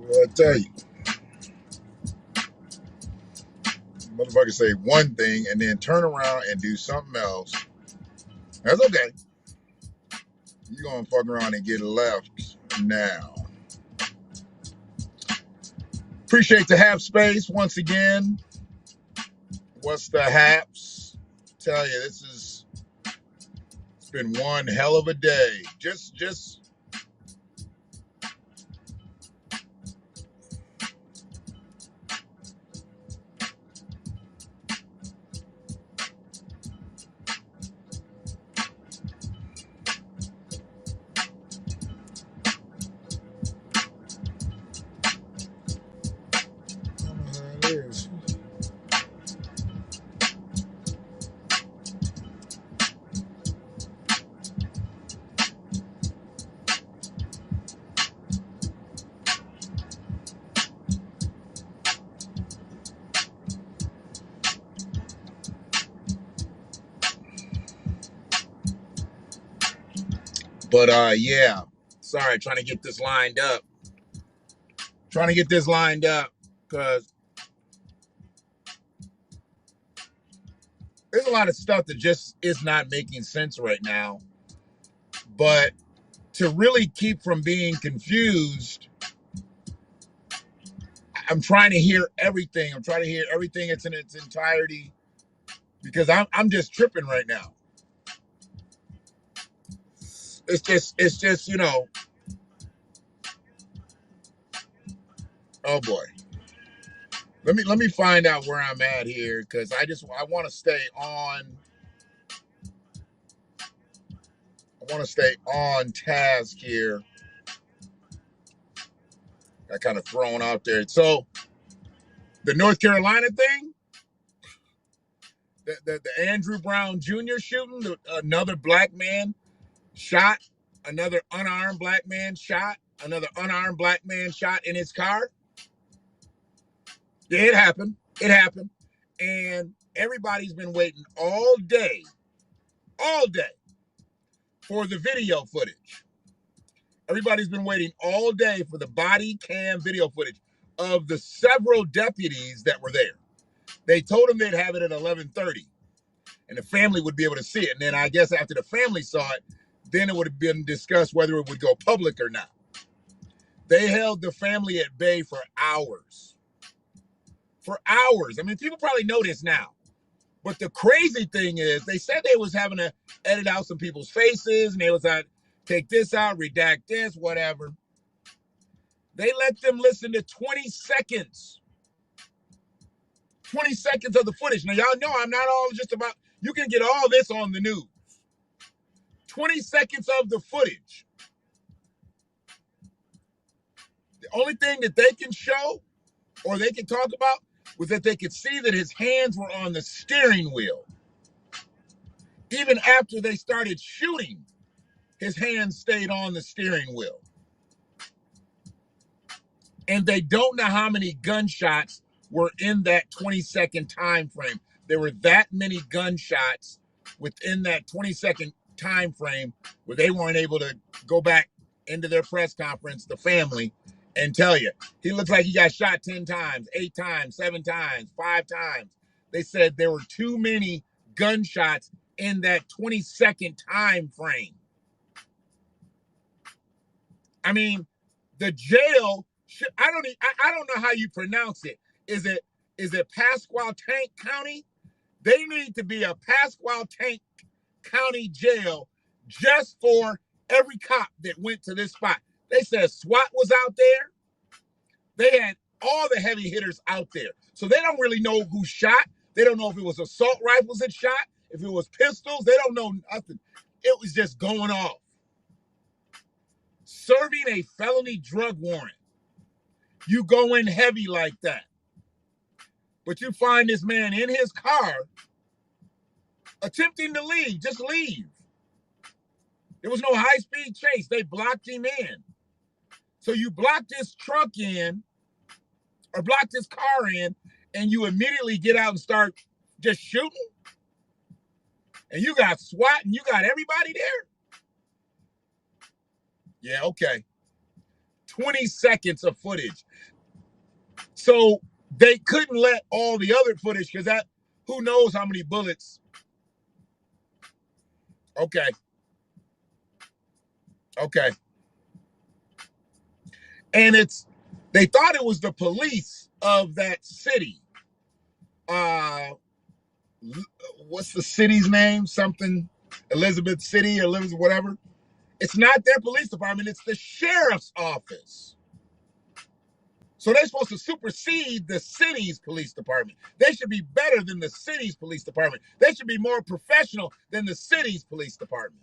I tell you, motherfuckers say one thing and then turn around and do something else. That's okay. You're gonna fuck around and get left now. Appreciate the half space once again. What's the haps? Tell you, it's been one hell of a day. Just it is. But yeah. Sorry, trying to get this lined up. Because there's a lot of stuff that just is not making sense right now. But to really keep from being confused, I'm trying to hear everything. I'm trying to hear everything in its entirety because I'm just tripping right now. It's just, oh boy. Let me find out where I'm at here because I want to stay on. I want to stay on task here. I kind of thrown out there. So the North Carolina thing, the Andrew Brown Jr. shooting, another black man shot, another unarmed black man shot, another unarmed black man shot in his car. Yeah, it happened. It happened. And everybody's been waiting all day for the video footage. Everybody's been waiting all day for the body cam video footage of the several deputies that were there. They told them they'd have it at 11:30, and the family would be able to see it. And then I guess after the family saw it, then it would have been discussed whether it would go public or not. They held the family at bay for hours. For hours. I mean, people probably know this now. But the crazy thing is, they said they was having to edit out some people's faces, and they was like, take this out, redact this, whatever. They let them listen to 20 seconds. 20 seconds of the footage. Now, y'all know I'm not all just about, you can get all this on the news. 20 seconds of the footage. The only thing that they can show or they can talk about was that they could see that his hands were on the steering wheel. Even after they started shooting, his hands stayed on the steering wheel. And they don't know how many gunshots were in that 20-second time frame. There were that many gunshots within that 20-second time frame where they weren't able to go back into their press conference, the family, and tell you, he looks like he got shot 10 times, 8 times, 7 times, 5 times. They said there were too many gunshots in that 20-second time frame. I mean, the jail, I don't know how you pronounce it. Is it Pasquotank County? They need to be a Pasquotank County jail just for every cop that went to this spot. They said SWAT was out there. They had all the heavy hitters out there. So they don't really know who shot. They don't know if it was assault rifles that shot, if it was pistols. They don't know nothing. It was just going off. Serving a felony drug warrant. You go in heavy like that. But you find this man in his car attempting to leave. Just leave. There was no high-speed chase. They blocked him in. So you blocked his truck in, or blocked his car in, and you immediately get out and start just shooting? And you got SWAT and you got everybody there? Yeah, okay. 20 seconds of footage. So they couldn't let all the other footage because that, who knows how many bullets. Okay. Okay. And they thought it was the police of that city. What's the city's name? Something, Elizabeth City, Elizabeth, whatever. It's not their police department, it's the sheriff's office. So they're supposed to supersede the city's police department. They should be better than the city's police department. They should be more professional than the city's police department.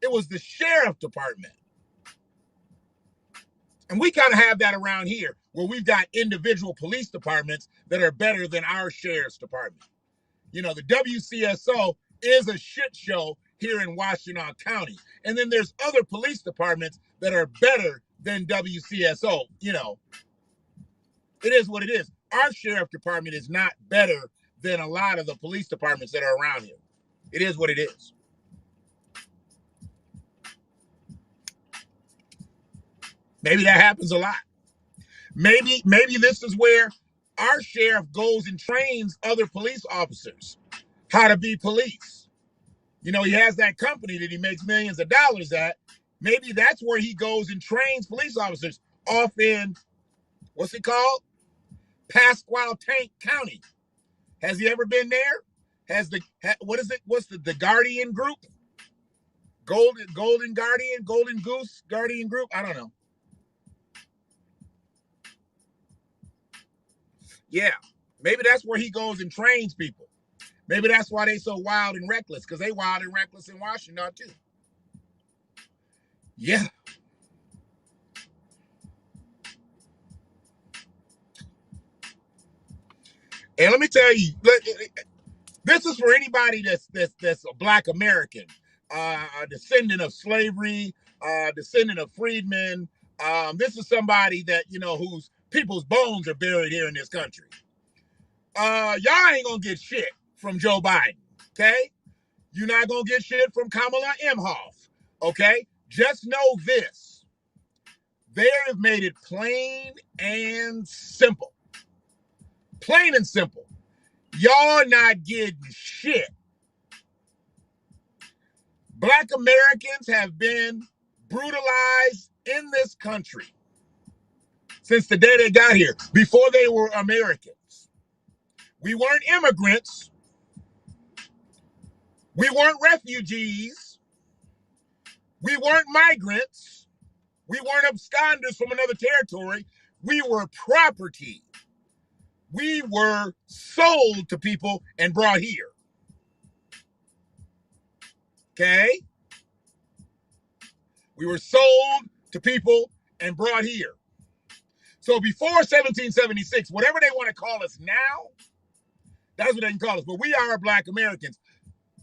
It was the sheriff department. And we kind of have that around here, where we've got individual police departments that are better than our sheriff's department. You know, the WCSO is a shit show here in Washtenaw County. And then there's other police departments that are better than WCSO. You know, it is what it is. Our sheriff department is not better than a lot of the police departments that are around here. It is what it is. Maybe that happens a lot. Maybe this is where our sheriff goes and trains other police officers how to be police. You know, he has that company that he makes millions of dollars at. Maybe that's where he goes and trains police officers off in, what's it called? Pasquotank County. Has he ever been there? What's the Guardian Group? Golden Guardian, Golden Goose Guardian Group? I don't know. Yeah, maybe that's where he goes and trains people. Maybe that's why they so wild and reckless, because they wild and reckless in Washington too. Yeah. And let me tell you, this is for anybody that's a Black American, a descendant of slavery, descendant of freedmen. This is somebody that, you know, whose people's bones are buried here in this country. Y'all ain't gonna get shit from Joe Biden, okay? You're not gonna get shit from Kamala Imhoff, okay? Just know this. They have made it plain and simple. Plain and simple. Y'all not getting shit. Black Americans have been brutalized in this country since the day they got here, before they were Americans. We weren't immigrants. We weren't refugees. We weren't migrants. We weren't absconders from another territory. We were property. We were sold to people and brought here. Okay? We were sold to people and brought here. So before 1776, whatever they want to call us now, that's what they can call us. But we are Black Americans.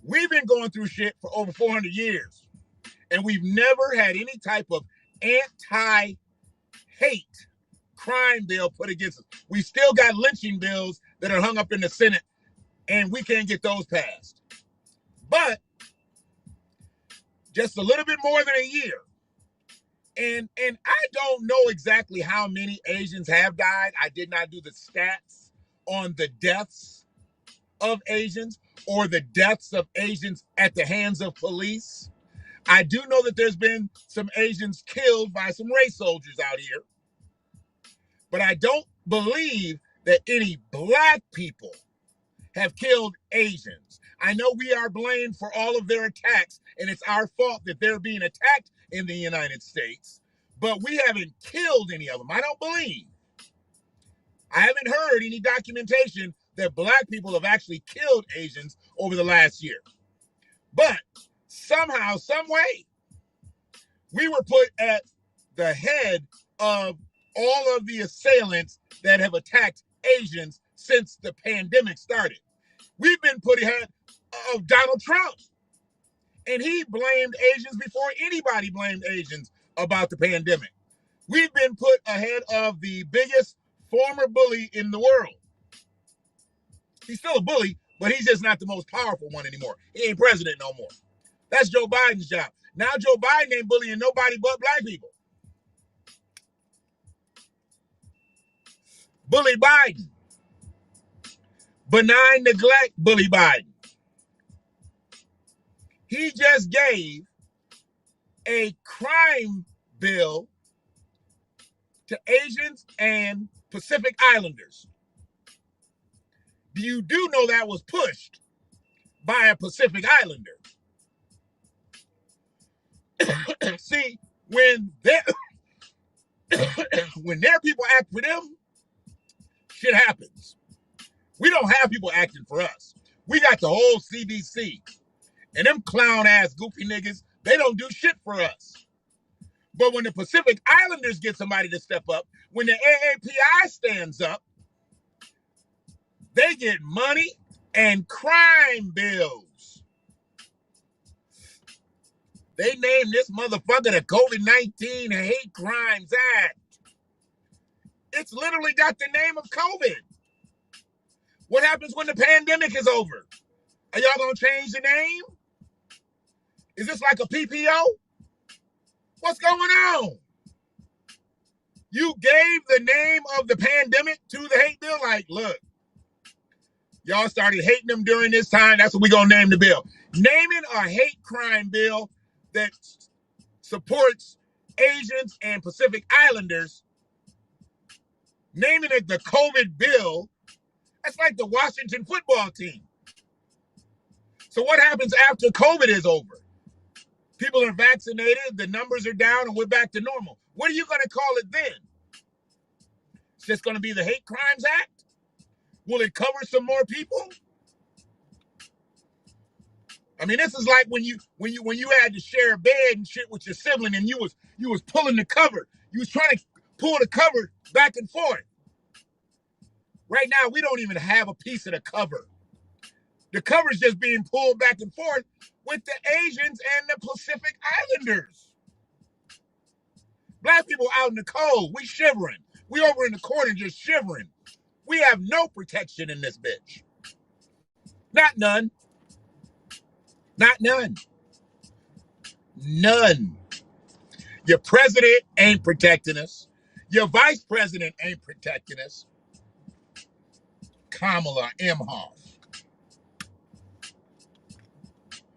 We've been going through shit for over 400 years. And we've never had any type of anti-hate crime bill put against us. We still got lynching bills that are hung up in the Senate, and we can't get those passed. But just a little bit more than a year. And I don't know exactly how many Asians have died. I did not do the stats on the deaths of Asians or the deaths of Asians at the hands of police. I do know that there's been some Asians killed by some race soldiers out here. But I don't believe that any Black people have killed Asians. I know we are blamed for all of their attacks, and it's our fault that they're being attacked in the United States, but we haven't killed any of them. I don't believe. I haven't heard any documentation that Black people have actually killed Asians over the last year. But somehow, some way, we were put at the head of all of the assailants that have attacked Asians since the pandemic started. We've been put ahead of Donald Trump. And he blamed Asians before anybody blamed Asians about the pandemic. We've been put ahead of the biggest former bully in the world. He's still a bully, but he's just not the most powerful one anymore. He ain't president no more. That's Joe Biden's job. Now Joe Biden ain't bullying nobody but Black people. Bully Biden. Benign neglect, Bully Biden. He just gave a crime bill to Asians and Pacific Islanders. You do know that was pushed by a Pacific Islander. See, when their people act for them, shit happens. We don't have people acting for us. We got the whole CDC. And them clown-ass goofy niggas, they don't do shit for us. But when the Pacific Islanders get somebody to step up, when the AAPI stands up, they get money and crime bills. They named this motherfucker the COVID-19 Hate Crimes Act. It's literally got the name of COVID. What happens when the pandemic is over? Are y'all gonna change the name? Is this like a PPO? What's going on? You gave the name of the pandemic to the hate bill? Like, look, y'all started hating them during this time. That's what we're going to name the bill. Naming a hate crime bill that supports Asians and Pacific Islanders, naming it the COVID bill, that's like the Washington football team. So what happens after COVID is over? People are vaccinated, the numbers are down, and we're back to normal. What are you going to call it then? It's just going to be the Hate Crimes Act? Will it cover some more people? I mean, this is like when you had to share a bed and shit with your sibling, and you was pulling the cover. You was trying to pull the cover back and forth. Right now, we don't even have a piece of the cover. The cover's just being pulled back and forth with the Asians and the Pacific Islanders. Black people out in the cold, we shivering. We over in the corner just shivering. We have no protection in this bitch. Not none. Not none. None. Your president ain't protecting us. Your vice president ain't protecting us. Kamala Imhoff.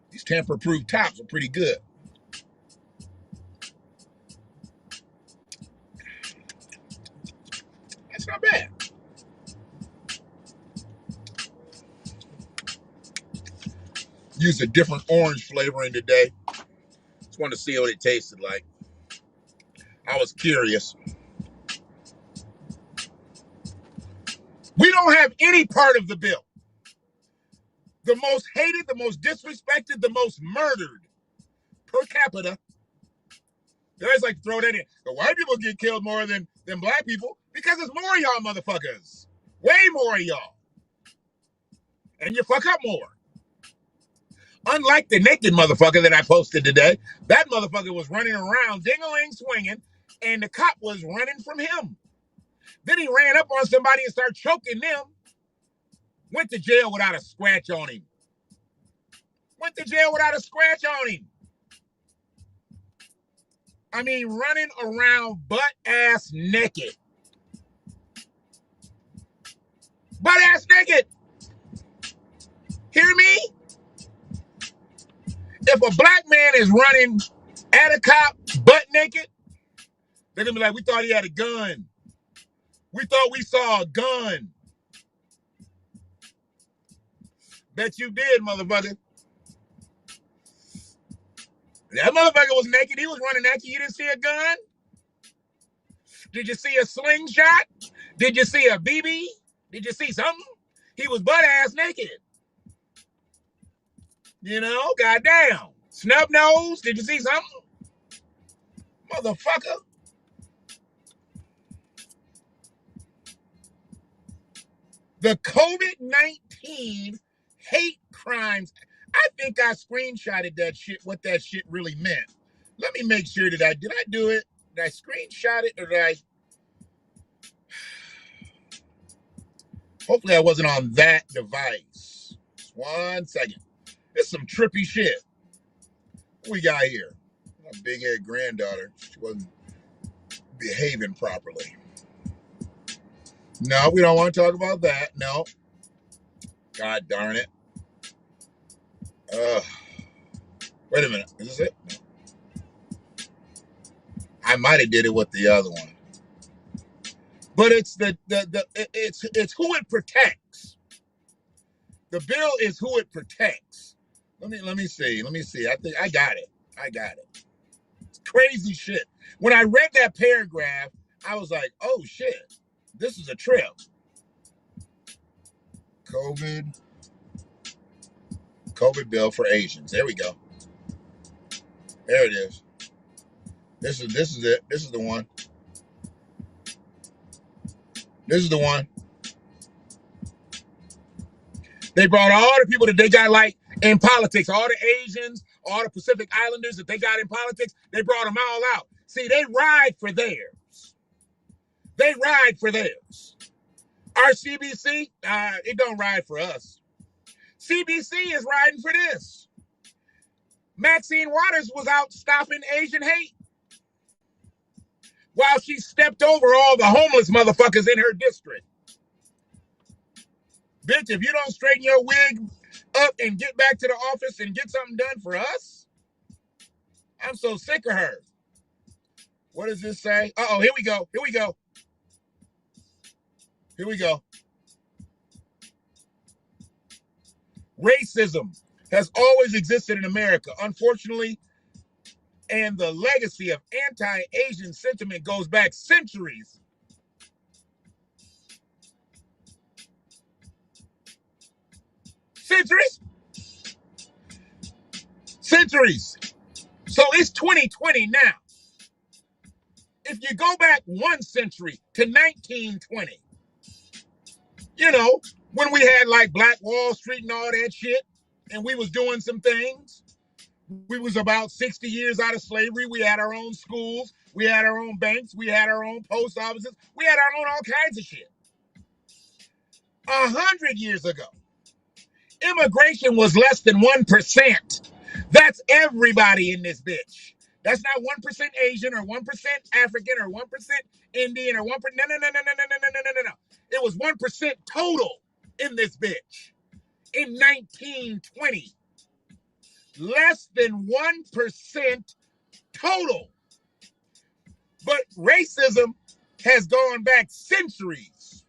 These tamper-proof tops are pretty good. That's not bad. Used a different orange flavoring today. Just wanted to see what it tasted like. I was curious. We don't have any part of the bill. The most hated, the most disrespected, the most murdered per capita. They always like to throw that in. The white people get killed more than black people because there's more of y'all motherfuckers. Way more of y'all. And you fuck up more. Unlike the naked motherfucker that I posted today, that motherfucker was running around ding-a-ling swinging, and the cop was running from him. Then he ran up on somebody and started choking them. Went to jail without a scratch on him. Went to jail without a scratch on him. I mean, running around butt-ass naked. Butt-ass naked. Hear me? If a black man is running at a cop butt naked, they're going to be like, we thought he had a gun. We thought we saw a gun. Bet you did, motherfucker. That motherfucker was naked. He was running naked. You didn't see a gun? Did you see a slingshot? Did you see a BB? Did you see something? He was butt-ass naked. You know, goddamn. Snub nose. Did you see something? Motherfucker. The COVID-19 hate crimes. I think I screenshotted that shit, what that shit really meant. Let me make sure did I do it? Did I screenshot it or did I? Hopefully I wasn't on that device. Just 1 second. It's some trippy shit. What we got here? My big-head granddaughter. She wasn't behaving properly. No, we don't want to talk about that. No. God darn it. Wait a minute. Is this it? No. I might have did it with the other one. But it's it's who it protects. The bill is who it protects. Let me see. I think I got it. It's crazy shit. When I read that paragraph, I was like, oh shit, this is a trip. COVID bill for Asians. There we go. There it is. This is it. This is the one. This is the one. They brought all the people that they got like in politics, all the Asians, all the Pacific Islanders that they got in politics, they brought them all out. See, they ride for theirs. Our CBC, it don't ride for us. CBC is riding for this. Maxine Waters was out stopping Asian hate while she stepped over all the homeless motherfuckers in her district. Bitch, if you don't straighten your wig up and get back to the office and get something done for us, I'm so sick of her. What does this say? Uh-oh, here we go. Racism has always existed in America, unfortunately, and the legacy of anti-Asian sentiment goes back centuries. Centuries. So it's 2020 now. If you go back 1 century to 1920, you know, when we had like Black Wall Street and all that shit, and we was doing some things, we was about 60 years out of slavery. We had our own schools. We had our own banks. We had our own post offices. We had our own all kinds of shit. 100 years ago, immigration was less than 1%. That's everybody in this bitch. That's not 1% Asian or 1% African or 1% Indian or 1%. No. It was 1% total in this bitch in 1920. Less than 1% total. But racism has gone back centuries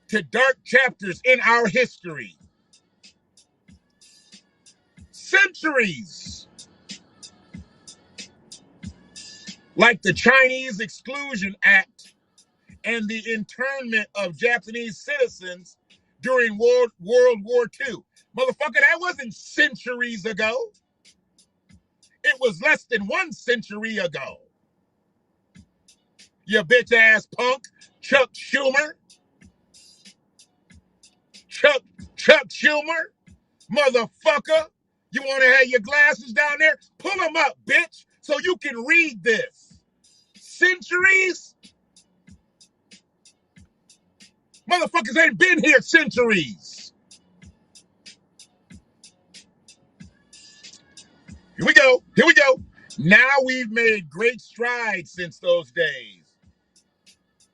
to dark chapters in our history. Centuries. Like the Chinese Exclusion Act and the internment of Japanese citizens during World War II. Motherfucker, that wasn't centuries ago. It was less than 1 century ago. You bitch ass punk, Chuck Schumer. Chuck Schumer, motherfucker. You want to have your glasses down there? Pull them up, bitch, so you can read this. Centuries? Motherfuckers ain't been here centuries. Here we go. Now we've made great strides since those days.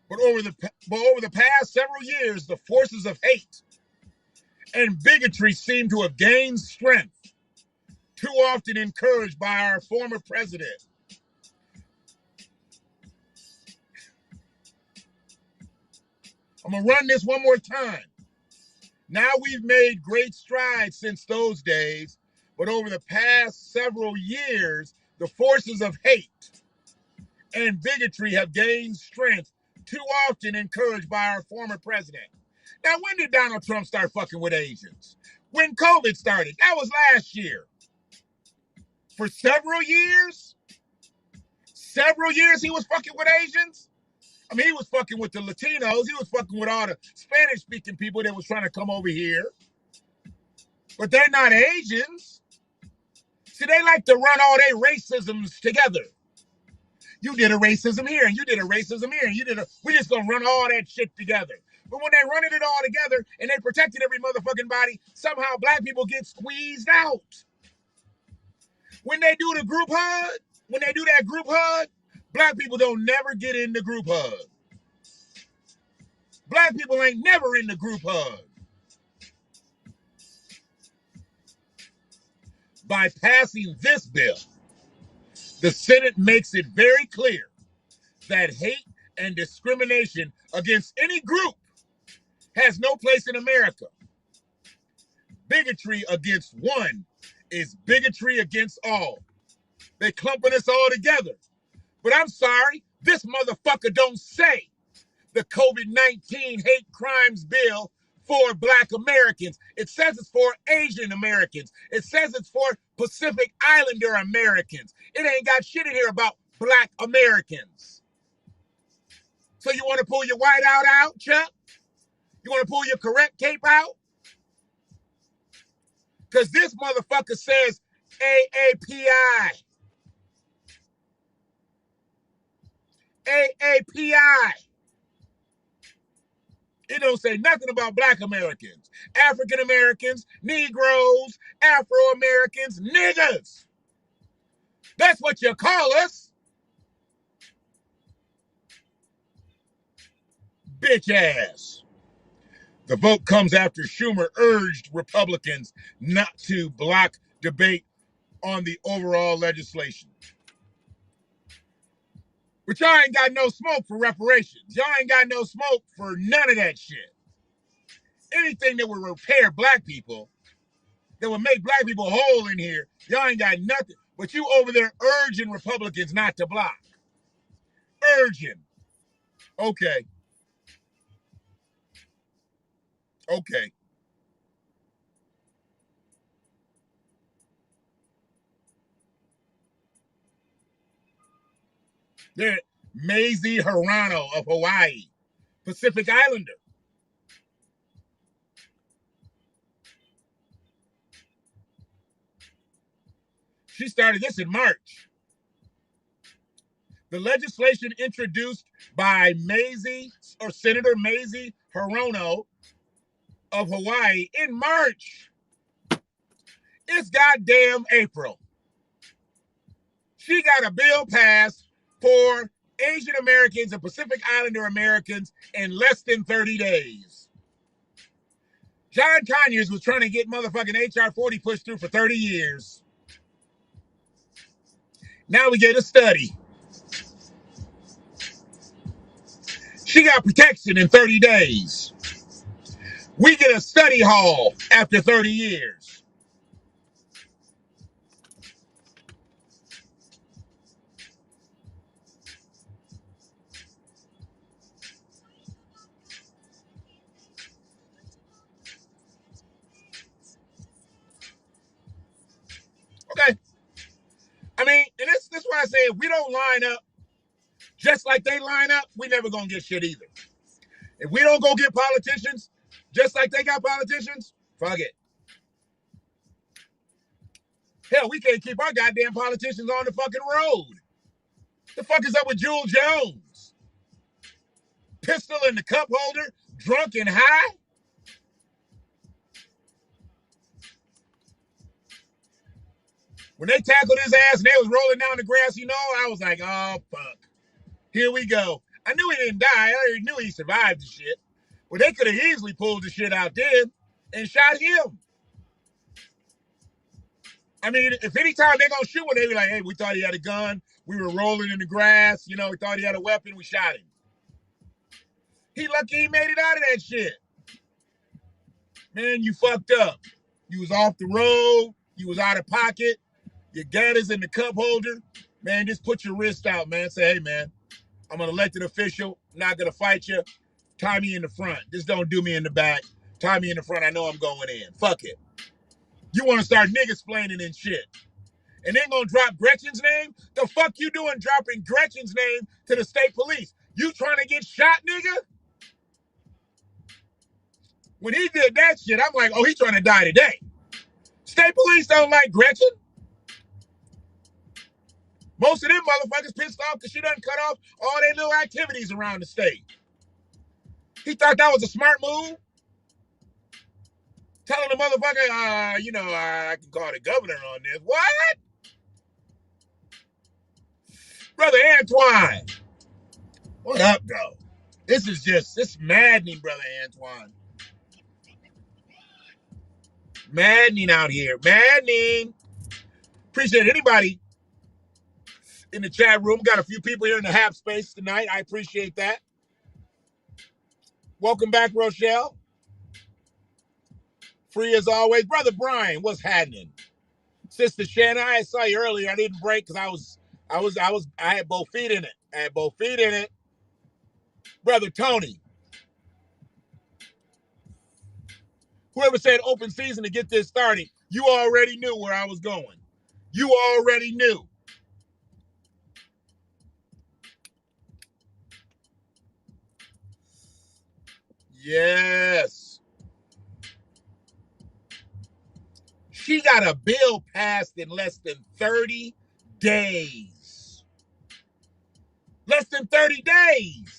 But over the past several years, the forces of hate and bigotry seem to have gained strength, too often encouraged by our former president. I'm going to run this one more time. Now we've made great strides since those days, but over the past several years, the forces of hate and bigotry have gained strength, too often encouraged by our former president. Now, when did Donald Trump start fucking with Asians? When COVID started. That was last year. For several years he was fucking with Asians. I mean, he was fucking with the Latinos. He was fucking with all the Spanish-speaking people that was trying to come over here. But they're not Asians. See, they like to run all their racisms together. You did a racism here, and you did a racism here, and we're just going to run all that shit together. But when they running it all together, and they protected every motherfucking body, somehow black people get squeezed out. When they do the group hug, black people don't never get in the group hug. Black people ain't never in the group hug. By passing this bill, the Senate makes it very clear that hate and discrimination against any group has no place in America. Bigotry against one is bigotry against all. They clumping us all together. But I'm sorry, this motherfucker don't say the COVID-19 hate crimes bill for Black Americans. It says it's for Asian Americans. It says it's for Pacific Islander Americans. It ain't got shit in here about Black Americans. So you want to pull your whiteout out, Chuck? You want to pull your correct cape out? Because this motherfucker says AAPI. AAPI. It don't say nothing about Black Americans, African Americans, Negroes, Afro-Americans, niggas. That's what you call us. Bitch ass. The vote comes after Schumer urged Republicans not to block debate on the overall legislation. But y'all ain't got no smoke for reparations. Y'all ain't got no smoke for none of that shit. Anything that would repair Black people, that would make Black people whole in here, y'all ain't got nothing. But you over there urging Republicans not to block. Urging. Okay. Okay. There, Mazie Hirano of Hawaii, Pacific Islander. She started this in March. The legislation introduced by Senator Mazie Hirono of Hawaii in March. It's goddamn April. She got a bill passed for Asian Americans and Pacific Islander Americans in less than 30 days. John Conyers was trying to get motherfucking HR 40 pushed through for 30 years. Now we get a study. She got protection in 30 days. We get a study hall after 30 years. Okay. I mean, and this is why I say if we don't line up just like they line up, we never gonna get shit either. If we don't go get politicians just like they got politicians, fuck it. Hell, we can't keep our goddamn politicians on the fucking road. The fuck is up with Jewel Jones? Pistol in the cup holder, drunk and high? When they tackled his ass and they was rolling down the grass, I was like, oh, fuck. Here we go. I knew he didn't die. I already knew he survived the shit. Well, they could have easily pulled the shit out then and shot him. I mean, if anytime they're going to shoot one, they be like, hey, we thought he had a gun. We were rolling in the grass. We thought he had a weapon. We shot him. He lucky he made it out of that shit. Man, you fucked up. You was off the road. You was out of pocket. Your gun is in the cup holder. Man, just put your wrist out, man. Say, hey, man, I'm an elected official. I'm not going to fight you. Tie me in the front. Just don't do me in the back. Tie me in the front. I know I'm going in. Fuck it. You want to start niggas-splaining and shit. And then going to drop Gretchen's name? The fuck you doing dropping Gretchen's name to the state police? You trying to get shot, nigga? When he did that shit, I'm like, oh, he trying to die today. State police don't like Gretchen. Most of them motherfuckers pissed off because she done cut off all their little activities around the state. He thought that was a smart move. Telling the motherfucker, I can call the governor on this. What? Brother Antoine. What up, though? It's maddening, Brother Antoine. Maddening out here. Maddening. Appreciate anybody in the chat room. Got a few people here in the half space tonight. I appreciate that. Welcome back, Rochelle. Free as always. Brother Brian, what's happening? Sister Shanna, I saw you earlier. I didn't break because I had both feet in it. Brother Tony. Whoever said open season to get this started, you already knew where I was going. You already knew. Yes. She got a bill passed in less than 30 days. Less than 30 days.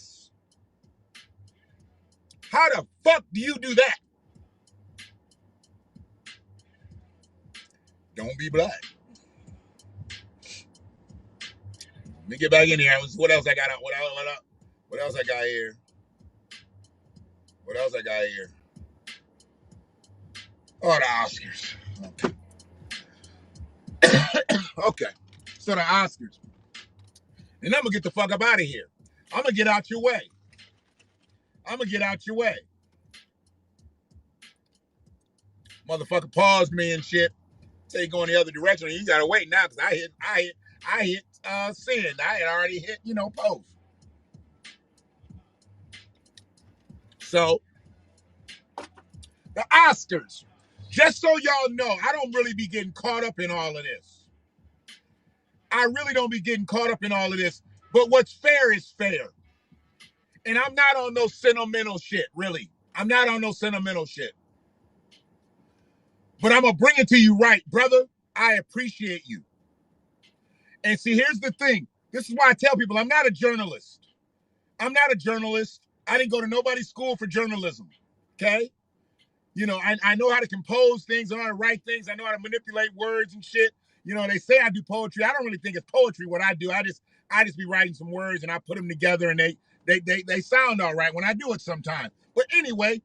How the fuck do you do that? Don't be black. Let me get back in here. What else I got? What else I got here? What else I got here? Oh, the Oscars. Okay. So the Oscars. And I'm going to get the fuck up out of here. I'm going to get out your way. Motherfucker paused me and shit. Say going the other direction. You got to wait now because I hit send. I had already hit, post. So, the Oscars. Just so y'all know, I don't really be getting caught up in all of this. I really don't be getting caught up in all of this. But what's fair is fair. And I'm not on no sentimental shit, really. I'm not on no sentimental shit. But I'm going to bring it to you right, brother. I appreciate you. And see, here's the thing. This is why I tell people I'm not a journalist. I didn't go to nobody's school for journalism, okay? I know how to compose things. I know how to write things. I know how to manipulate words and shit. They say I do poetry. I don't really think it's poetry what I do. I just be writing some words and I put them together and they sound all right when I do it sometimes. But anyway,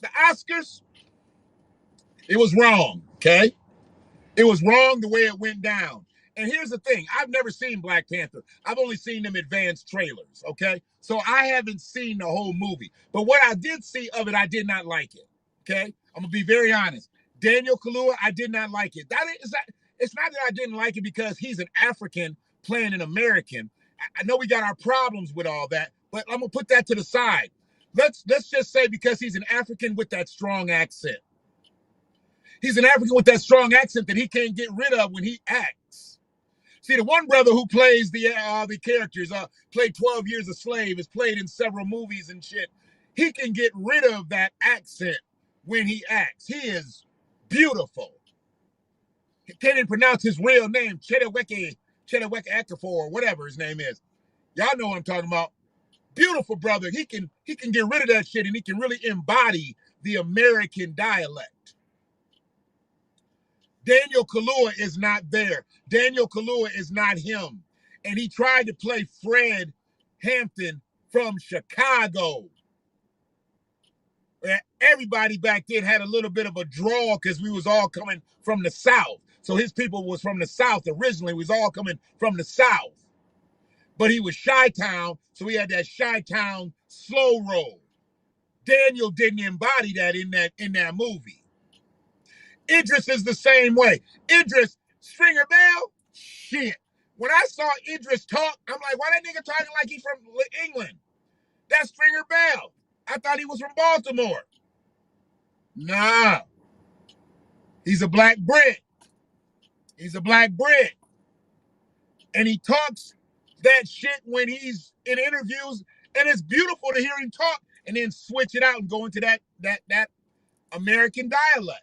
the Oscars, it was wrong, okay? It was wrong the way it went down. And here's the thing. I've never seen Black Panther. I've only seen them advanced trailers, okay? So I haven't seen the whole movie. But what I did see of it, I did not like it, okay? I'm going to be very honest. Daniel Kaluuya, I did not like it. It's not that I didn't like it because he's an African playing an American. I know we got our problems with all that, but I'm going to put that to the side. Let's just say because he's an African with that strong accent. He's an African with that strong accent that he can't get rid of when he acts. See, the one brother who plays the characters, played 12 Years a Slave, has played in several movies and shit. He can get rid of that accent when he acts. He is beautiful. He can't even pronounce his real name, Chedeweke Ekafor, or whatever his name is. Y'all know what I'm talking about. Beautiful brother. He can get rid of that shit and he can really embody the American dialect. Daniel Kaluuya is not there. Daniel Kaluuya is not him. And he tried to play Fred Hampton from Chicago. Everybody back then had a little bit of a draw because we was all coming from the South. So his people was from the South originally. We was all coming from the South. But he was Chi-Town, so he had that Chi-Town slow roll. Daniel didn't embody that in that movie. Idris is the same way. Idris, Stringer Bell, shit. When I saw Idris talk, I'm like, why that nigga talking like he from England? That's Stringer Bell. I thought he was from Baltimore. Nah. He's a black Brit. And he talks that shit when he's in interviews, and it's beautiful to hear him talk and then switch it out and go into that American dialect.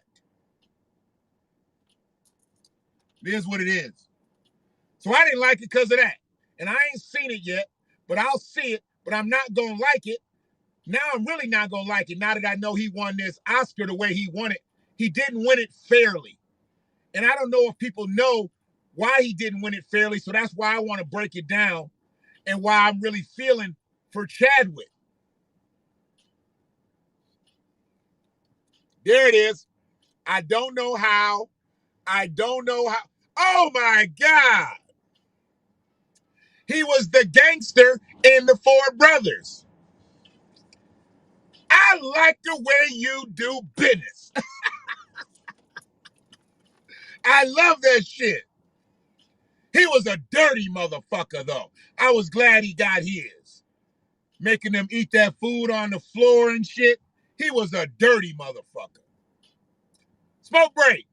It is what it is. So I didn't like it because of that. And I ain't seen it yet, but I'll see it, but I'm not going to like it. Now I'm really not going to like it now that I know he won this Oscar the way he won it. He didn't win it fairly. And I don't know if people know why he didn't win it fairly, so that's why I want to break it down and why I'm really feeling for Chadwick. There it is. I don't know how. Oh my God. He was the gangster in the Four Brothers. I like the way you do business. I love that shit. He was a dirty motherfucker, though. I was glad he got his. Making them eat that food on the floor and shit. He was a dirty motherfucker. Smoke break.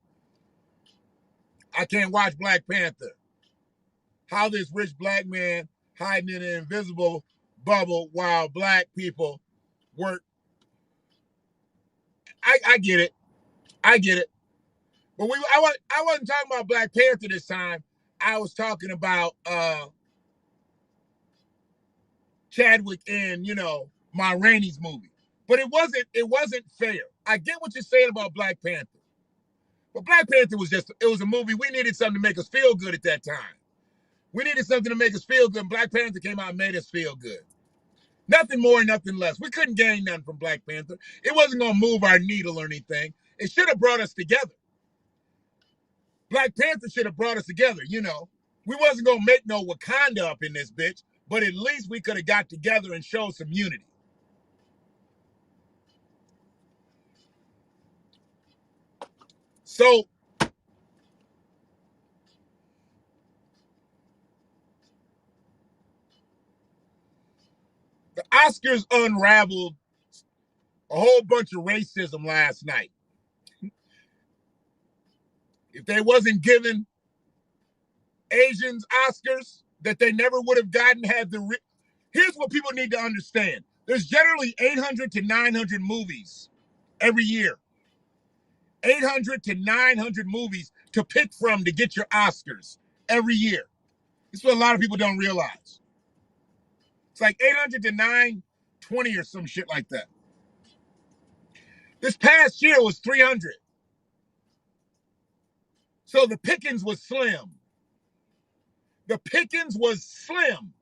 I can't watch Black Panther. How this rich black man hiding in an invisible bubble while black people work. I get it. I get it. But I wasn't talking about Black Panther this time. I was talking about Chadwick in, Ma Rainey's movie. But it wasn't fair. I get what you're saying about Black Panther. But Black Panther was a movie. We needed something to make us feel good at that time. We needed something to make us feel good. And Black Panther came out and made us feel good. Nothing more, nothing less. We couldn't gain nothing from Black Panther. It wasn't going to move our needle or anything. It should have brought us together. Black Panther should have brought us together, We wasn't going to make no Wakanda up in this bitch, but at least we could have got together and showed some unity. So, the Oscars unraveled a whole bunch of racism last night. If they wasn't giving Asians Oscars that they never would have gotten here's what people need to understand. There's generally 800 to 900 movies every year. 800 to 900 movies to pick from to get your Oscars every year. This is what a lot of people don't realize. It's like 800 to 920 or some shit like that. This past year was 300. So the pickings was slim. The pickings was slim.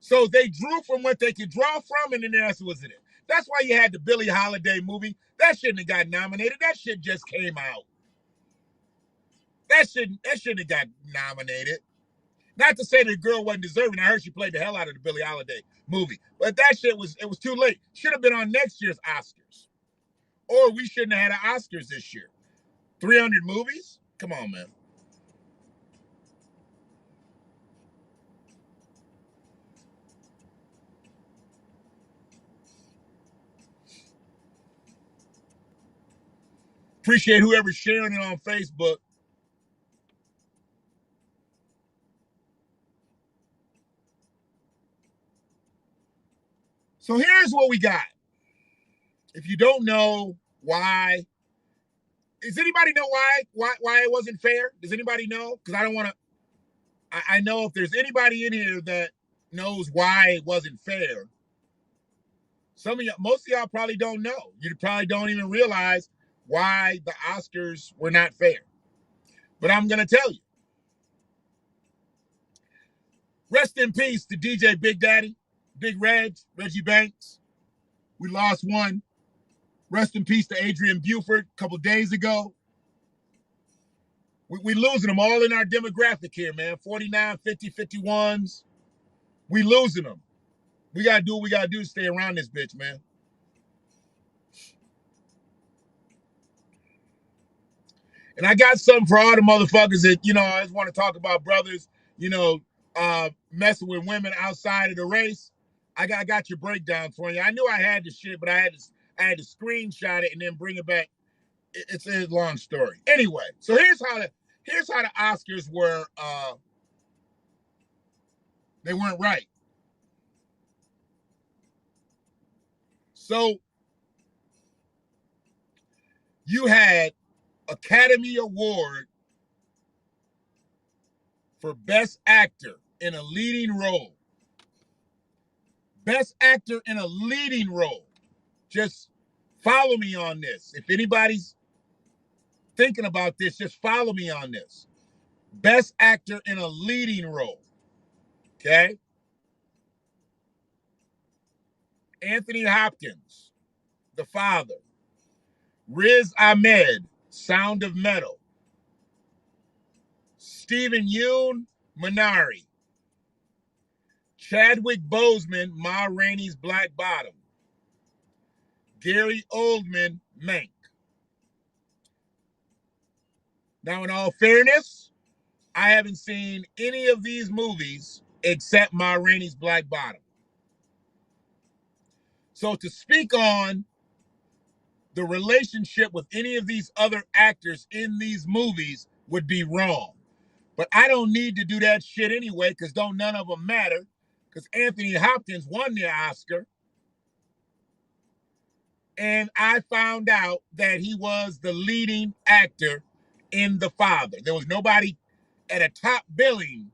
So they drew from what they could draw from, and then that's was it. That's why you had the Billie Holiday movie. That shouldn't have got nominated. That shit just came out. That shouldn't have got nominated. Not to say the girl wasn't deserving. I heard she played the hell out of the Billie Holiday movie. But that shit was too late. Should have been on next year's Oscars. Or we shouldn't have had an Oscars this year. 300 movies? Come on, man. Appreciate whoever's sharing it on Facebook. So here's what we got. If you don't know why, does anybody know why it wasn't fair? Does anybody know? Because I don't want to. I know if there's anybody in here that knows why it wasn't fair. Most of y'all probably don't know. You probably don't even realize why the Oscars were not fair. But I'm gonna tell you. Rest in peace to DJ Big Daddy, Big Reggie Banks. We lost one. Rest in peace to Adrian Buford a couple days ago. We losing them all in our demographic here, man. 49, 50, 51s. We losing them. We got to do what we got to do to stay around this bitch, man. And I got something for all the motherfuckers that, I just want to talk about brothers, messing with women outside of the race. I got your breakdown for you. I knew I had the shit, but I had to screenshot it and then bring it back. It's a long story. Anyway, so here's how the Oscars were. They weren't right. So you had Academy Award for Best Actor in a leading role. Best Actor in a leading role. Just follow me on this. If anybody's thinking about this, just follow me on this. Best Actor in a leading role. Okay? Anthony Hopkins, The Father. Riz Ahmed, Sound of Metal. Stephen Yeun, Minari. Chadwick Boseman, Ma Rainey's Black Bottom. Gary Oldman, Mank. Now, in all fairness, I haven't seen any of these movies except Ma Rainey's Black Bottom. So to speak on the relationship with any of these other actors in these movies would be wrong. But I don't need to do that shit anyway, because don't none of them matter, because Anthony Hopkins won the Oscar. And I found out that he was the leading actor in The Father. There was nobody at a top billing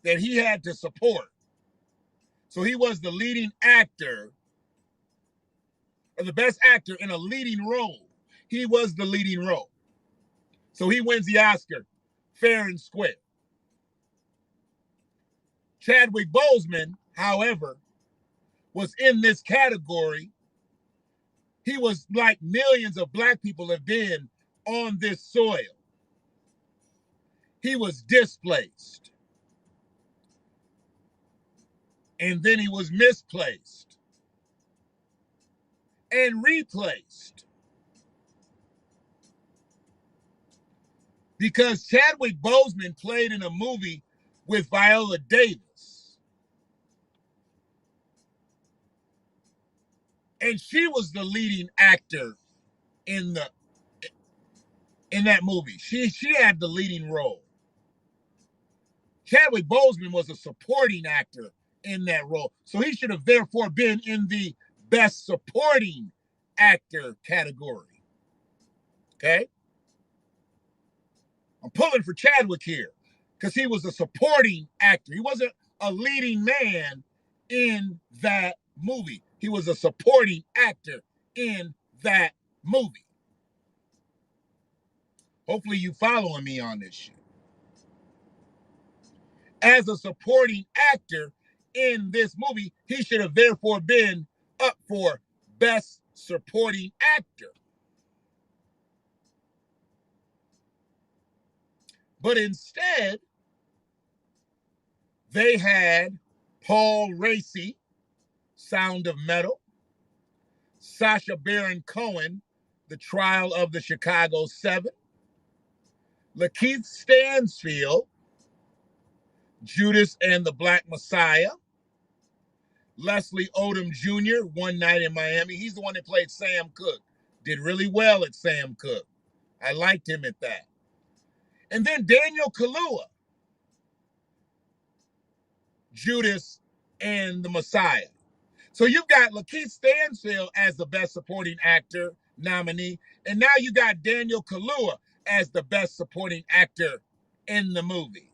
that he had to support. So he was the leading actor, or the best actor in a leading role. He was the leading role. So he wins the Oscar fair and square. Chadwick Boseman, however, was in this category. He was like millions of black people have been on this soil. He was displaced. And then he was misplaced and replaced. Because Chadwick Boseman played in a movie with Viola Davis. And she was the leading actor in that movie. She had the leading role. Chadwick Boseman was a supporting actor in that role. So he should have therefore been in the best supporting actor category. Okay? I'm pulling for Chadwick here because he was a supporting actor. He wasn't a leading man in that movie. He was a supporting actor in that movie. Hopefully you following me on this shit. As a supporting actor in this movie, he should have therefore been up for Best Supporting Actor. But instead, they had Paul Raci, Sound of Metal, Sacha Baron Cohen, The Trial of the Chicago 7, Lakeith Stanfield, Judas and the Black Messiah, Leslie Odom Jr., One Night in Miami. He's the one that played Sam Cooke. Did really well at Sam Cooke. I liked him at that. And then Daniel Kaluuya, Judas and the Messiah. So you've got Lakeith Stanfield as the Best Supporting Actor nominee, and now you got Daniel Kaluuya as the Best Supporting Actor in the movie.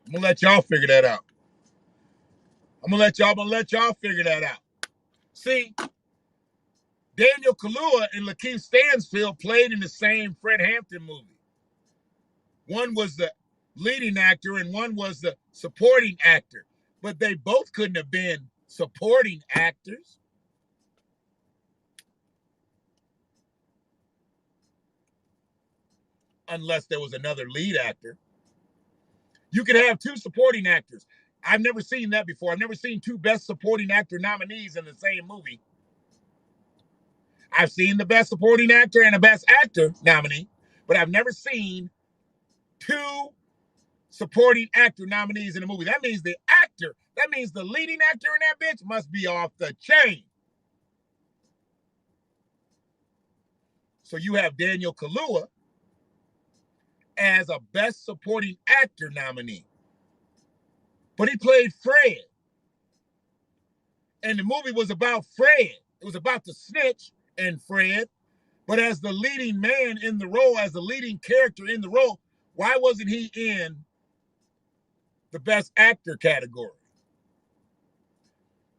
I'm gonna let y'all figure that out. I'm gonna let y'all figure that out. See, Daniel Kaluuya and Lakeith Stanfield played in the same Fred Hampton movie. One was the leading actor and one was the supporting actor, but they both couldn't have been supporting actors. Unless there was another lead actor. You could have two supporting actors. I've never seen that before. I've never seen two Best Supporting Actor nominees in the same movie. I've seen the Best Supporting Actor and a Best Actor nominee, but I've never seen two supporting actor nominees in a movie. That means the leading actor in that bitch must be off the chain. So you have Daniel Kaluuya as a Best Supporting Actor nominee. But he played Fred. And the movie was about Fred. It was about the snitch and Fred. But as the leading man in the role, as the leading character in the role, why wasn't he in the Best Actor category?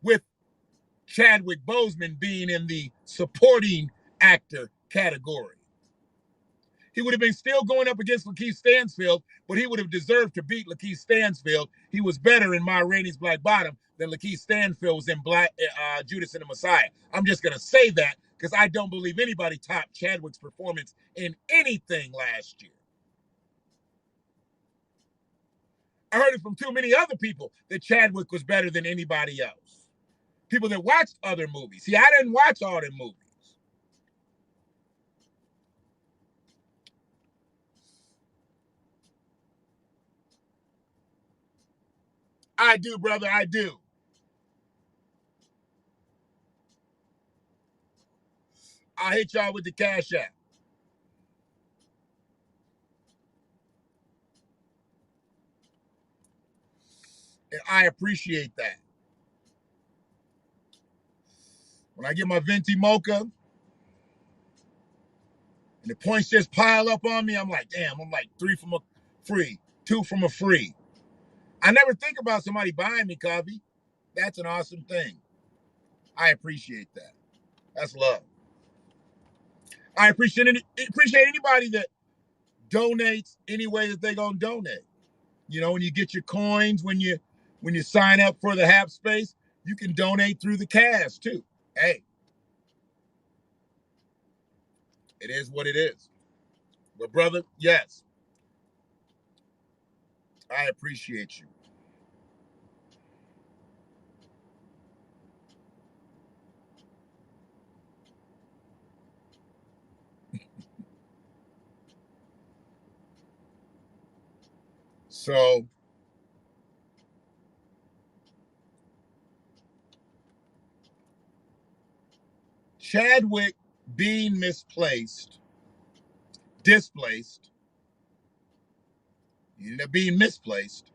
With Chadwick Boseman being in the supporting actor category. He would have been still going up against Lakeith Stanfield, but he would have deserved to beat Lakeith Stanfield. He was better in Ma Rainey's Black Bottom than Lakeith Stanfield was in Judas and the Messiah. I'm just going to say that because I don't believe anybody topped Chadwick's performance in anything last year. I heard it from too many other people that Chadwick was better than anybody else. People that watched other movies. See, I didn't watch all them movies. I do, brother, I do. I'll hit y'all with the Cash App. And I appreciate that. When I get my venti mocha and the points just pile up on me, I'm like, damn, I'm like 3 from a free, 2 from a free. I never think about somebody buying me coffee. That's an awesome thing. I appreciate that. That's love. I appreciate anybody that donates any way that they're gonna donate. You know, when you get your coins, when you sign up for the Hap Space, you can donate through the cash too. Hey, it is what it is. But brother, yes, I appreciate you. So Chadwick being displaced, he ended up being misplaced,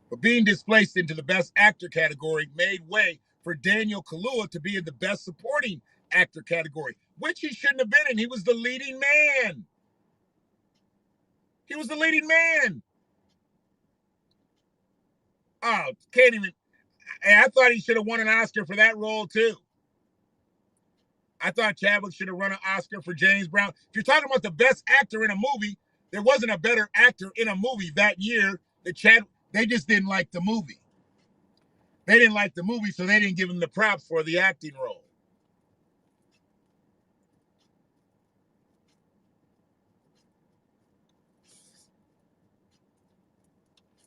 but being displaced into the Best Actor category made way for Daniel Kaluuya to be in the Best Supporting Actor category, which he shouldn't have been in. He was the leading man. He was the leading man. Oh, can't even. I thought he should have won an Oscar for that role too. I thought Chadwick should have won an Oscar for James Brown. If you're talking about the best actor in a movie, there wasn't a better actor in a movie that year than they just didn't like the movie. They didn't like the movie, so they didn't give him the props for the acting role.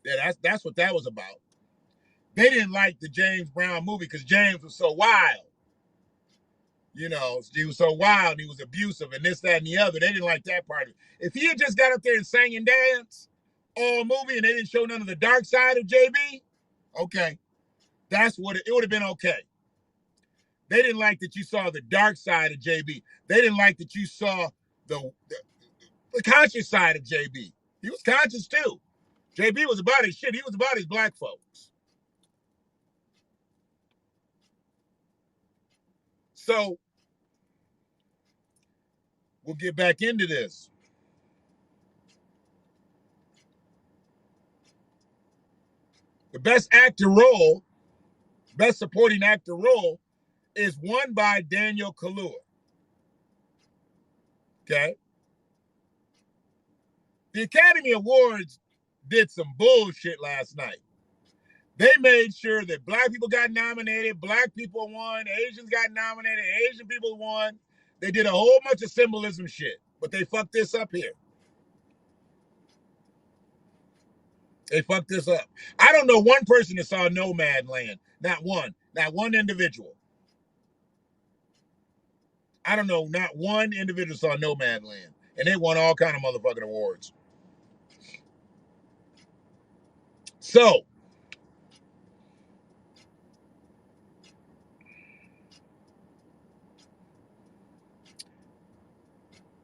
Yeah, that's what that was about. They didn't like the James Brown movie because James was so wild. You know, he was so wild and he was abusive and this, that, and the other. They didn't like that part of it. If he had just got up there and sang and danced all movie and they didn't show none of the dark side of JB, okay, that's what it would have been okay. They didn't like that you saw the dark side of JB. They didn't like that you saw the conscious side of JB. He was conscious too. JB was about his shit. He was about his black folks. So we'll get back into this. The best actor role, best supporting actor role, is won by Daniel Kaluuya. Okay? The Academy Awards did some bullshit last night. They made sure that black people got nominated, black people won, Asians got nominated, Asian people won. They did a whole bunch of symbolism shit, but they fucked this up here. They fucked this up. I don't know one person that saw Nomadland. Not one. Not one individual. I don't know. Not one individual saw Nomadland. And they won all kind of motherfucking awards. So,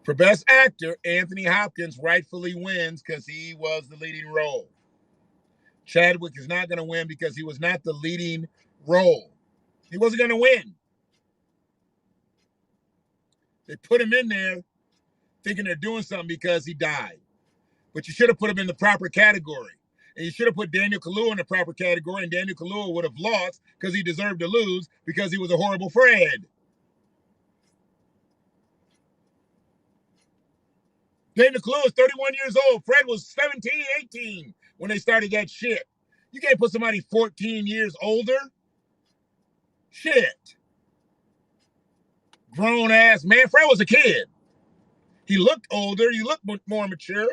for Best Actor, Anthony Hopkins rightfully wins because he was the leading role. Chadwick is not going to win because he was not the leading role. He wasn't going to win. They put him in there thinking they're doing something because he died. But you should have put him in the proper category. And you should have put Daniel Kaluuya in the proper category, and Daniel Kaluuya would have lost because he deserved to lose because he was a horrible Fred. Daniel Kaluuya is 31 years old. Fred was 17, 18 when they started that shit. You can't put somebody 14 years older. Shit. Grown ass man. Fred was a kid. He looked older. He looked more mature.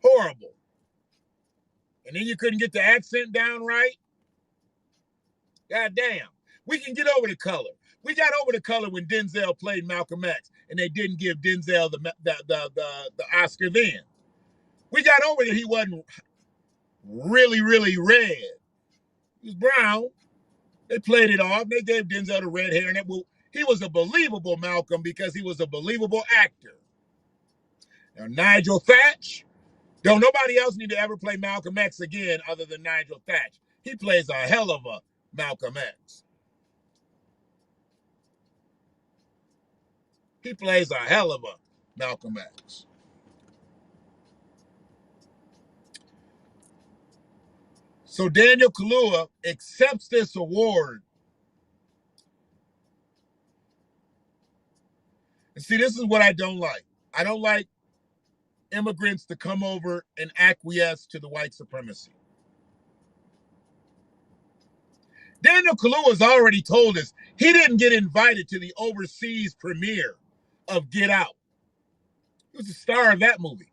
Horrible. And then you couldn't get the accent down right. God damn. We can get over the color. We got over the color when Denzel played Malcolm X, and they didn't give Denzel the Oscar then. We got over that he wasn't really, really red. He was brown. They played it off. They gave Denzel the red hair, and he was a believable Malcolm because he was a believable actor. Now, Nigel Thatch, don't nobody else need to ever play Malcolm X again other than Nigel Thatch. He plays a hell of a Malcolm X. He plays a hell of a Malcolm X. So Daniel Kaluuya accepts this award. And see, this is what I don't like. I don't like immigrants to come over and acquiesce to the white supremacy. Daniel Kaluuya has already told us he didn't get invited to the overseas premiere of Get Out. He was the star of that movie.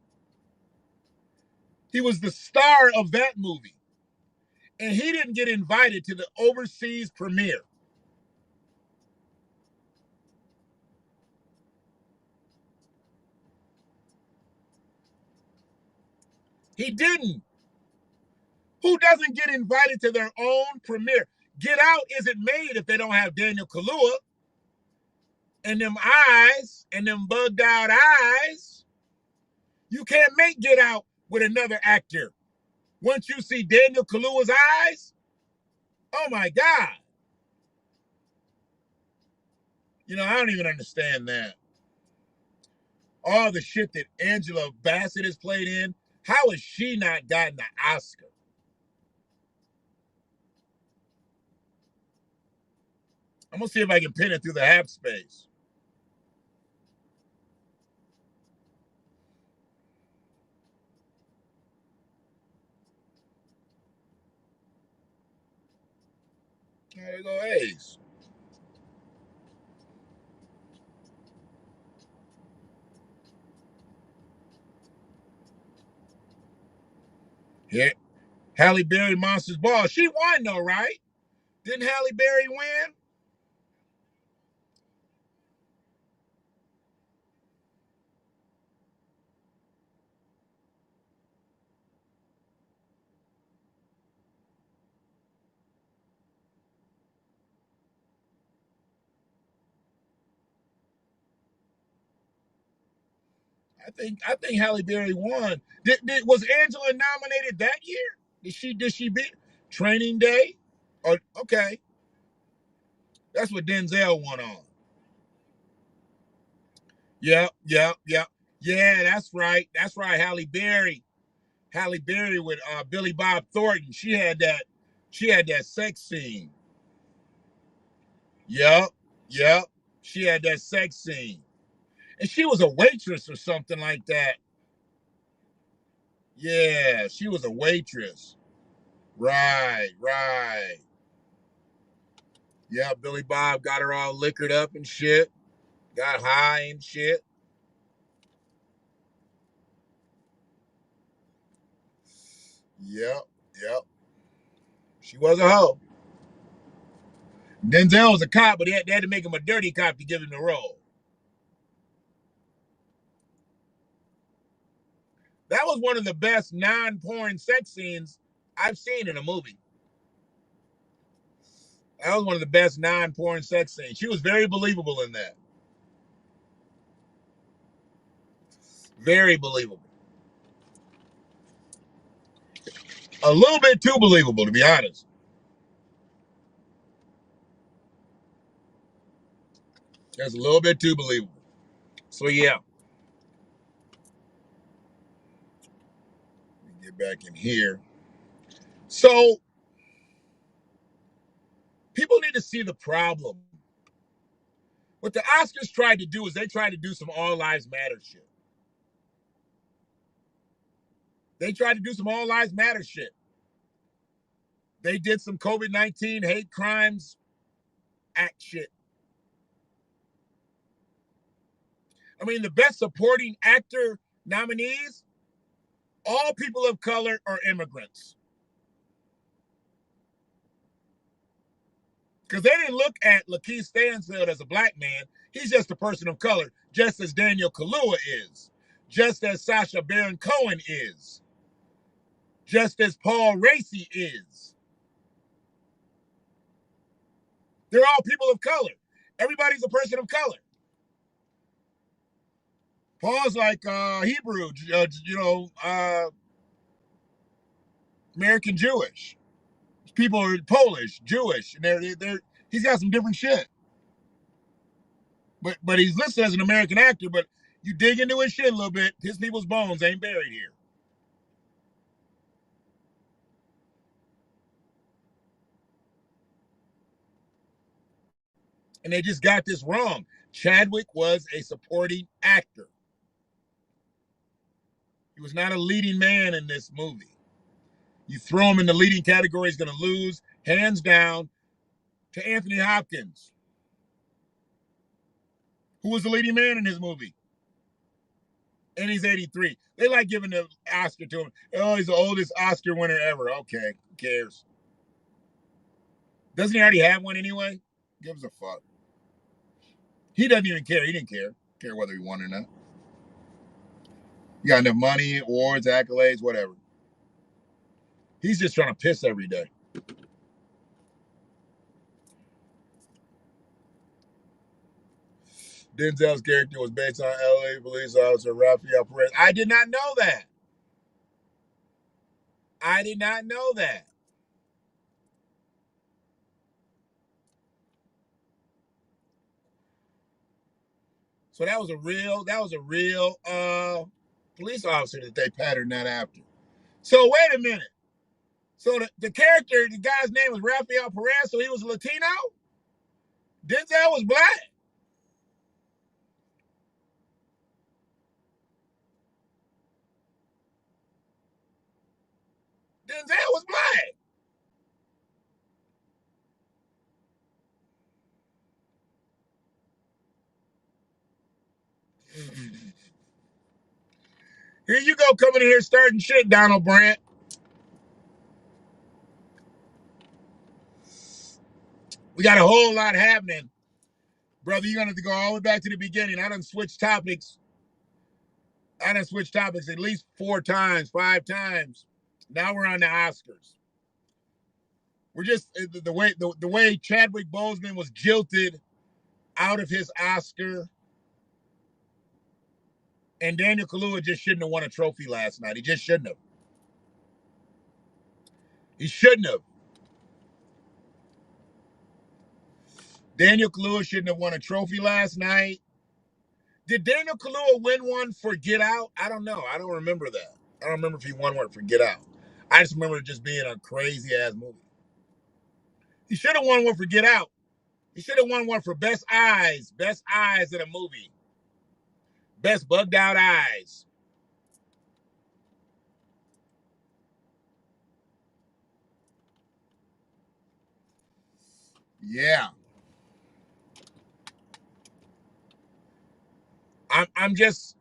He was the star of that movie. And he didn't get invited to the overseas premiere. He didn't. Who doesn't get invited to their own premiere? Get Out isn't made if they don't have Daniel Kaluuya and them eyes and them bugged out eyes. You can't make Get Out with another actor. Once you see Daniel Kaluuya's eyes, oh my God. You know, I don't even understand that. All the shit that Angela Bassett has played in, how has she not gotten the Oscar? I'm going to see if I can pin it through the half space. There you go, Ace. Yeah. Halle Berry, Monsters Ball. She won though, right? Didn't Halle Berry win? I think Halle Berry won. Was Angela nominated that year? Did she beat Training Day? Or okay. That's what Denzel won on. Yep. Yeah, that's right. That's right. Halle Berry. Halle Berry with Billy Bob Thornton. She had that sex scene. Yep. She had that sex scene. And she was a waitress or something like that. Yeah, she was a waitress. Right. Yeah, Billy Bob got her all liquored up and shit. Got high and shit. Yep. She was a hoe. Denzel was a cop, but they had to make him a dirty cop to give him the role. That was one of the best non-porn sex scenes I've seen in a movie. That was one of the best non-porn sex scenes. She was very believable in that. Very believable. A little bit too believable, to be honest. That's a little bit too believable. So yeah. Get back in here. So people need to see the problem. What the Oscars tried to do is they tried to do some All Lives Matter shit. They tried to do some All Lives Matter shit. They did some COVID-19 hate crimes act shit. I mean, the best supporting actor nominees, all people of color or immigrants. Because they didn't look at Lakeith Stanfield as a black man. He's just a person of color, just as Daniel Kaluuya is, just as Sacha Baron Cohen is, just as Paul Raci is. They're all people of color. Everybody's a person of color. Paul's like Hebrew, American Jewish. People are Polish, Jewish, and he's got some different shit. But he's listed as an American actor, but you dig into his shit a little bit, his people's bones ain't buried here. And they just got this wrong. Chadwick was a supporting actor. He was not a leading man in this movie. You throw him in the leading category, he's going to lose, hands down, to Anthony Hopkins, who was the leading man in his movie. And he's 83. They like giving the Oscar to him. Oh, he's the oldest Oscar winner ever. Okay, who cares? Doesn't he already have one anyway? Gives a fuck. He doesn't even care. He didn't care whether he won or not. He got enough money, awards, accolades, whatever. He's just trying to piss every day. Denzel's character was based on LA police officer Rafael Perez. I did not know that. I did not know that. So that was a real police officer that they patterned that after. So wait a minute. So the character, the guy's name was Rafael Perez, so he was Latino? Denzel was black? Denzel was black. Here you go coming in here starting shit, Donald Brandt. We got a whole lot happening. Brother, you're going to have to go all the way back to the beginning. I done switched topics. at least 4 times, 5 times. Now we're on the Oscars. We're just the way Chadwick Boseman was jilted out of his Oscar, and Daniel Kaluuya just shouldn't have won a trophy last night. He just shouldn't have. He shouldn't have. Daniel Kaluuya shouldn't have won a trophy last night. Did Daniel Kaluuya win one for Get Out? I don't know. I don't remember that. I don't remember if he won one for Get Out. I just remember it just being a crazy ass movie. He should have won one for Get Out. He should have won one for Best Eyes in a movie. Best bugged out eyes. Yeah. I'm just,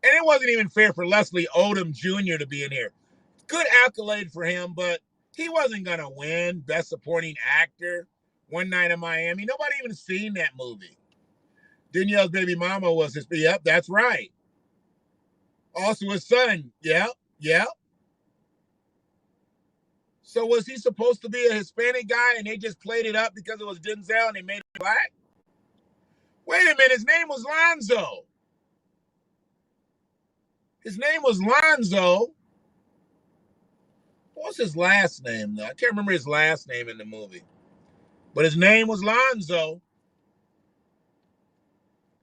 and it wasn't even fair for Leslie Odom Jr. to be in here. Good accolade for him, but he wasn't going to win Best Supporting Actor. One Night in Miami. Nobody even seen that movie. Danielle's baby mama was his, yep, that's right. Also his son, yep. So was he supposed to be a Hispanic guy and they just played it up because it was Denzel and they made it black? Wait a minute, his name was Lonzo. His name was Lonzo. What's his last name, though? I can't remember his last name in the movie. But his name was Lonzo.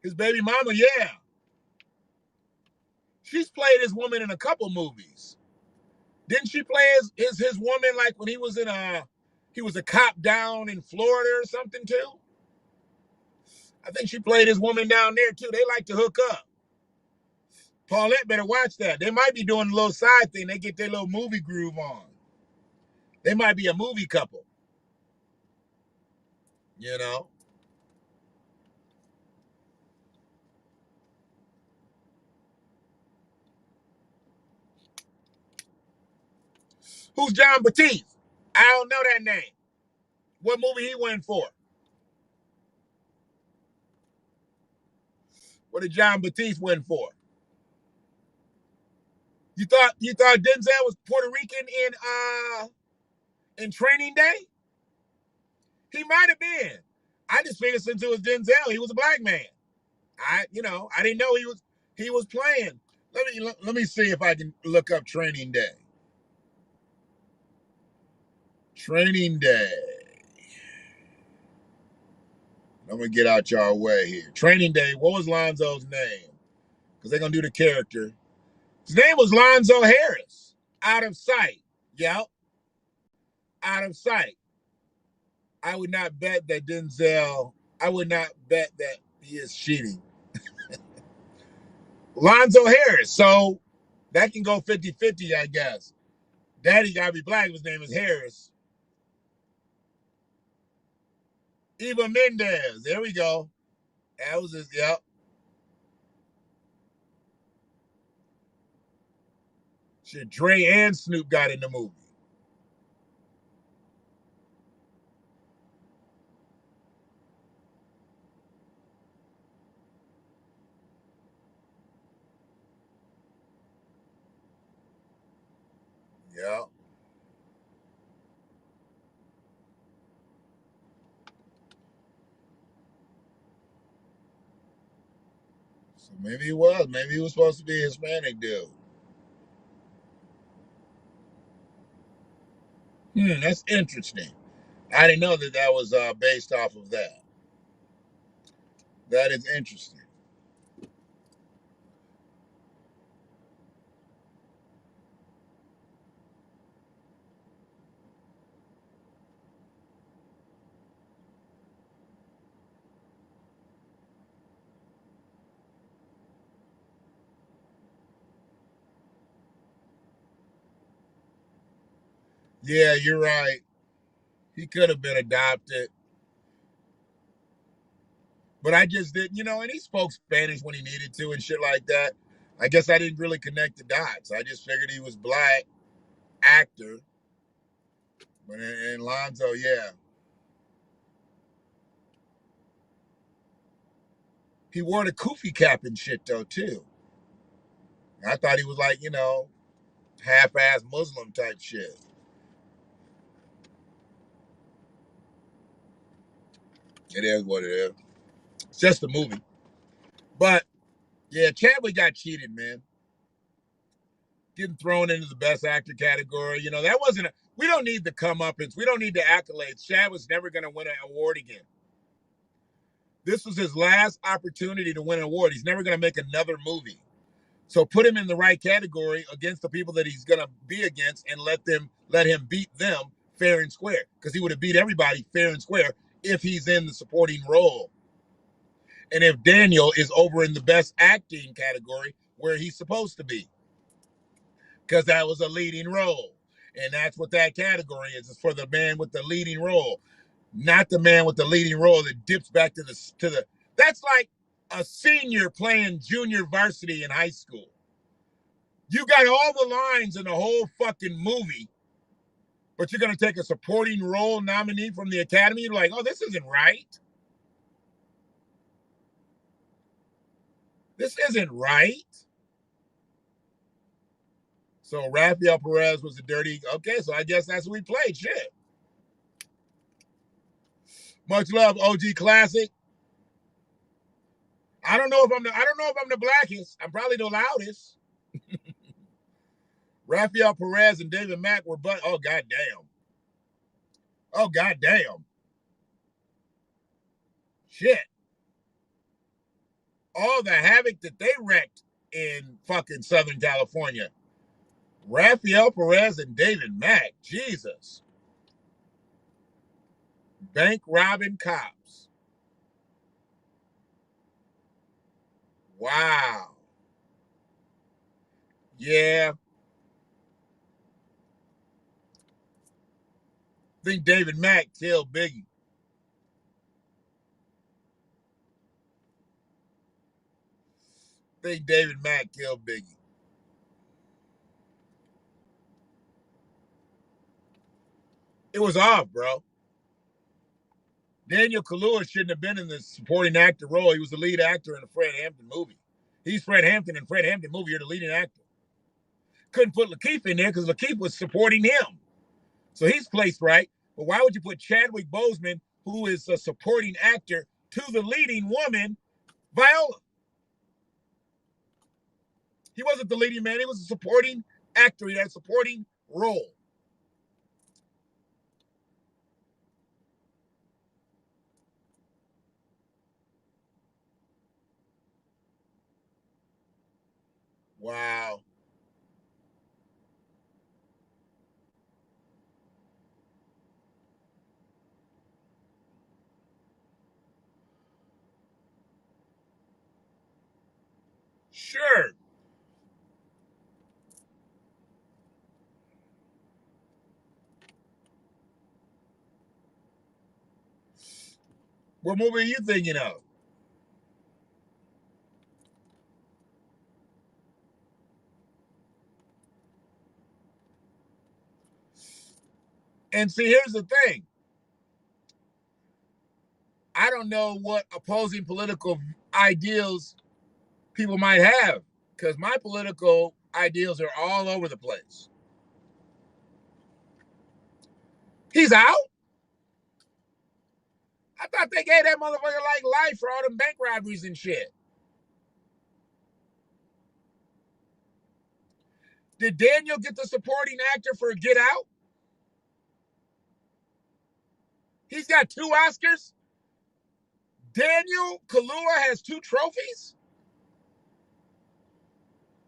His baby mama, yeah. She's played his woman in a couple movies. Didn't she play his woman like when he was a cop down in Florida or something too? I think she played his woman down there too. They like to hook up. Paulette better watch that. They might be doing a little side thing. They get their little movie groove on. They might be a movie couple. You know? Who's John Batiste? I don't know that name. What movie he went for? What did John Batiste win for? You thought Denzel was Puerto Rican in Training Day? He might have been. I just figured since it was Denzel, he was a black man. I didn't know he was playing. Let me see if I can look up Training Day. Training Day. I'm gonna get out y'all way here. Training Day. What was Lonzo's name? Because they're gonna do the character. His name was Lonzo Harris. Out of Sight. Yep. Out of Sight. I would not bet that Denzel. I would not bet that he is cheating. Lonzo Harris. So that can go 50-50, I guess. Daddy gotta be black. His name is Harris. Eva Mendes. There we go. That was his. Yep. Shit, Dre and Snoop got in the movie. Yeah. So maybe he was. Maybe he was supposed to be a Hispanic dude. That's interesting. I didn't know that was based off of that. That is interesting. Yeah, you're right. He could have been adopted. But I just didn't, and he spoke Spanish when he needed to and shit like that. I guess I didn't really connect the dots. I just figured he was black actor. But in Lonzo, yeah. He wore the kufi cap and shit though too. I thought he was like, half-ass Muslim type shit. It is what it is. It's just a movie. But yeah, Chadwick got cheated, man. Getting thrown into the best actor category. That wasn't we don't need the comeuppance. We don't need the accolades. Chadwick's never going to win an award again. This was his last opportunity to win an award. He's never going to make another movie. So put him in the right category against the people that he's going to be against and let him beat them fair and square. Because he would have beat everybody fair and square if he's in the supporting role. And if Daniel is over in the best acting category where he's supposed to be. Because that was a leading role. And that's what that category is. It's for the man with the leading role. Not the man with the leading role that dips back to the that's like a senior playing junior varsity in high school. You got all the lines in the whole fucking movie, but you're going to take a supporting role nominee from the Academy? You're like, oh, this isn't right. This isn't right. So Rafael Perez was a dirty. Okay, so I guess that's what we played. Shit. Much love, OG Classic. I don't know if I'm the blackest. I'm probably the loudest. Rafael Perez and David Mack were oh goddamn. Oh goddamn. Shit. All the havoc that they wrecked in fucking Southern California. Rafael Perez and David Mack. Jesus. Bank robbing cops. Wow. Yeah. I think David Mack killed Biggie. I think David Mack killed Biggie. It was off, bro. Daniel Kaluuya shouldn't have been in the supporting actor role. He was the lead actor in a Fred Hampton movie. He's Fred Hampton in Fred Hampton movie. You're the leading actor. Couldn't put Lakeith in there because Lakeith was supporting him. So he's placed right. But why would you put Chadwick Boseman, who is a supporting actor, to the leading woman, Viola? He wasn't the leading man. He was a supporting actor. He had a supporting role. Wow. Sure. What movie are you thinking of? And see, here's the thing. I don't know what opposing political ideals people might have because my political ideals are all over the place. He's out? I thought they gave that motherfucker like life for all them bank robberies and shit. Did Daniel get the supporting actor for Get Out? He's got 2 Oscars. Daniel Kaluuya has 2 trophies?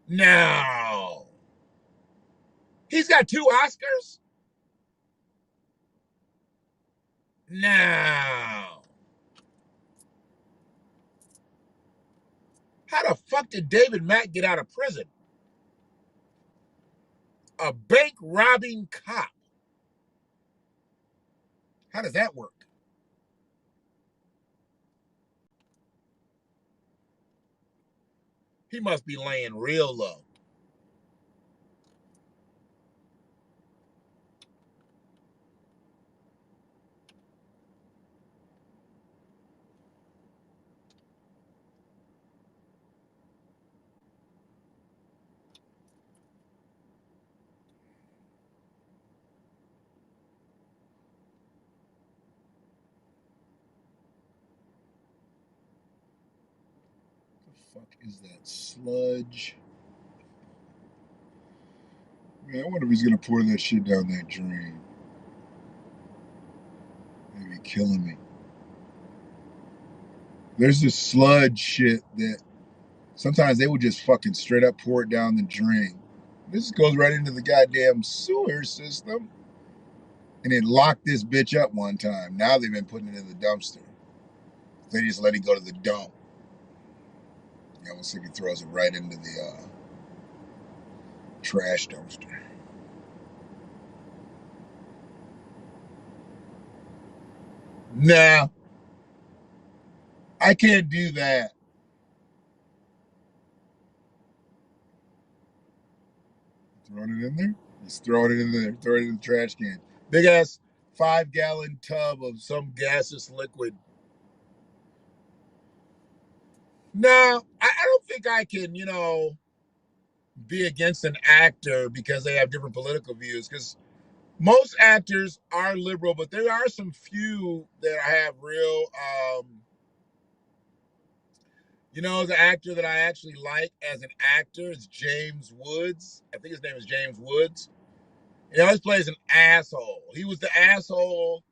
No. He's got 2 Oscars? No. How the fuck did David Mack get out of prison? A bank robbing cop. How does that work? He must be laying real low. What the fuck is that sludge? Man, I wonder if he's gonna pour that shit down that drain. Maybe killing me. There's this sludge shit that sometimes they would just fucking straight up pour it down the drain. This goes right into the goddamn sewer system. And it locked this bitch up one time. Now they've been putting it in the dumpster. They just let it go to the dump. I almost think he throws it right into the trash dumpster. Nah, I can't do that. Throwing it in there? Just throwing it in there. Throw it in the trash can. Big ass 5-gallon tub of some gaseous liquid. No, I don't think I can, be against an actor because they have different political views. Because most actors are liberal, but there are some few that have real, the actor that I actually like as an actor is James Woods. I think his name is James Woods. He always plays an asshole. He was the asshole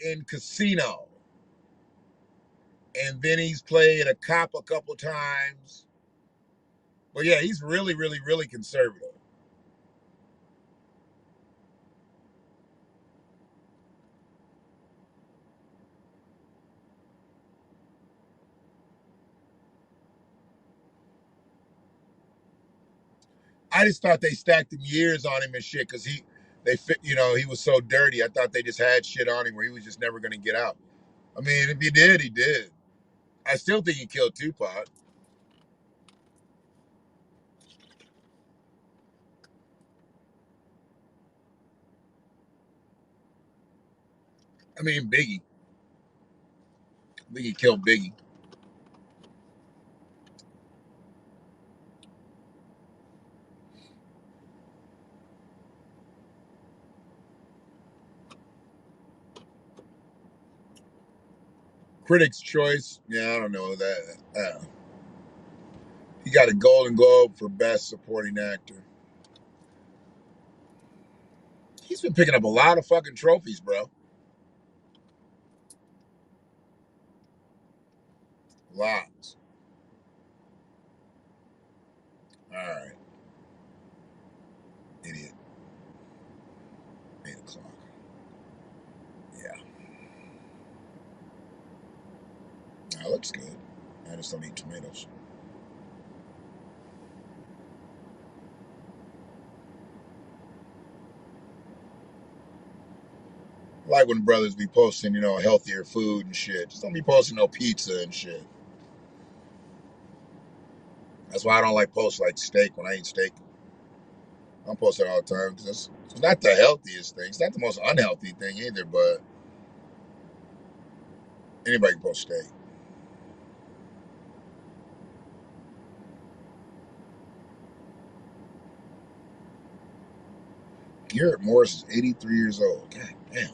in Casino. And then he's played a cop a couple times. But yeah, he's really, really, really conservative. I just thought they stacked him years on him and shit because he was so dirty. I thought they just had shit on him where he was just never going to get out. I mean, if he did, he did. I still think he killed Tupac. I mean, Biggie. I think he killed Biggie. Critics' Choice. Yeah, I don't know that. He got a Golden Globe for Best Supporting Actor. He's been picking up a lot of fucking trophies, bro. Lots. All right. Idiot. 8 o'clock. Yeah. That looks good. I just don't eat tomatoes. I like when brothers be posting, healthier food and shit. Just don't be posting no pizza and shit. That's why I don't like posts like steak when I eat steak. I don't post it all the time because it's not the healthiest thing. It's not the most unhealthy thing either, but anybody can post steak. Garrett Morris is 83 years old. God damn.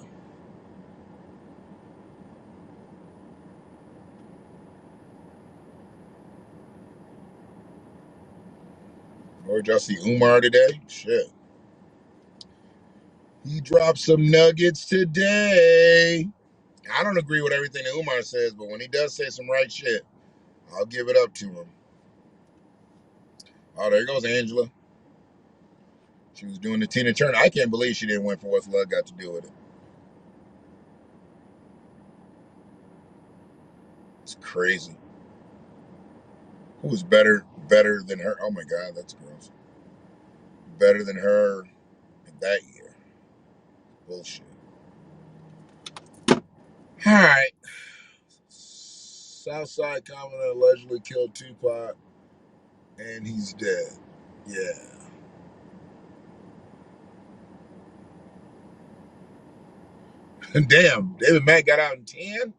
Or did y'all see Umar today? Shit. He dropped some nuggets today. I don't agree with everything that Umar says, but when he does say some right shit, I'll give it up to him. Oh, there goes Angela. She was doing the Tina Turner. I can't believe she didn't win for What's Love Got to Do with It. It's crazy. Who was better than her? Oh my God, that's gross. Better than her in that year. Bullshit. All right. Southside Common allegedly killed Tupac, and he's dead. Yeah. Damn, David Mack got out in 10?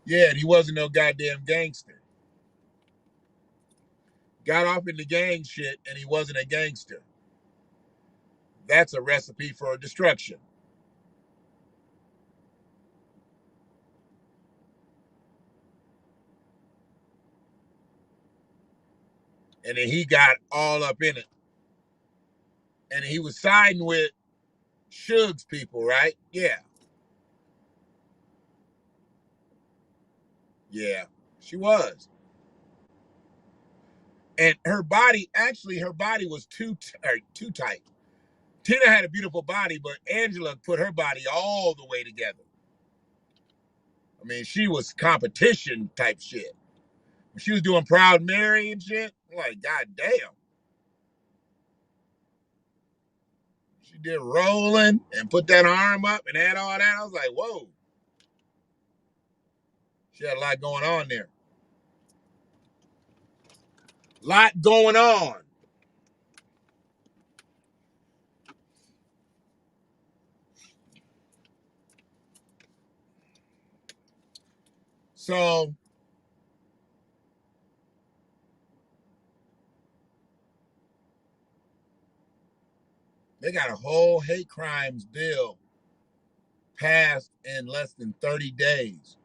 Yeah, and he wasn't no goddamn gangster. Got off in the gang shit, and he wasn't a gangster. That's a recipe for destruction. And then he got all up in it. And he was siding with Suge's people, right? Yeah. Yeah, she was. And her body was too tight. Tina had a beautiful body, but Angela put her body all the way together. I mean, she was competition type shit. When she was doing Proud Mary and shit, I'm like, God damn. She did rolling and put that arm up and had all that. I was like, whoa. She had a lot going on there. Lot going on. So they got a whole hate crimes bill passed in less than 30 days.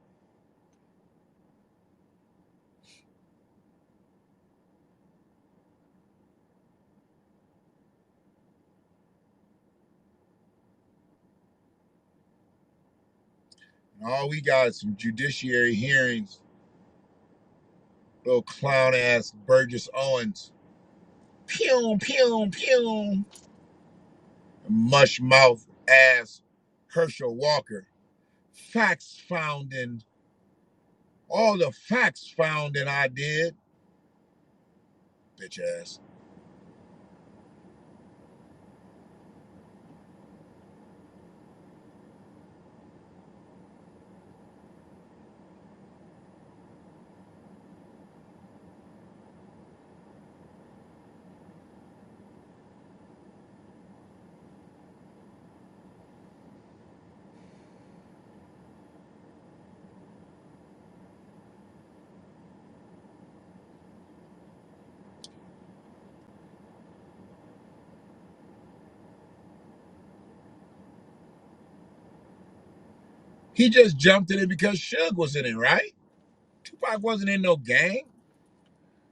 And all we got is some judiciary hearings. Little clown ass Burgess Owens. Pew, pew, pew. Mush mouth ass Herschel Walker. Facts found in all the facts found in I did. Bitch ass. He just jumped in it because Suge was in it, right? Tupac wasn't in no gang.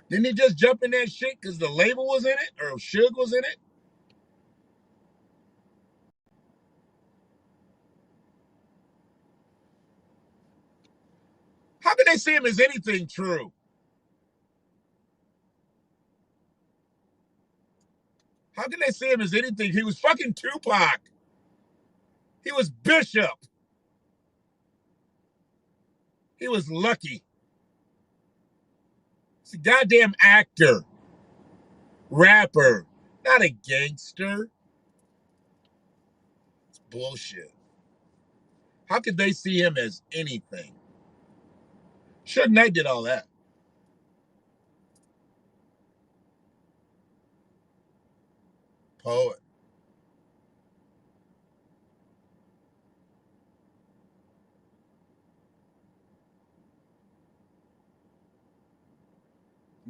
Didn't he just jump in that shit because the label was in it or Suge was in it? How can they see him as anything true? How can they see him as anything? He was fucking Tupac. He was Bishop. He was Lucky. He's a goddamn actor, rapper, not a gangster. It's bullshit. How could they see him as anything? Suge Knight did all that. Poet.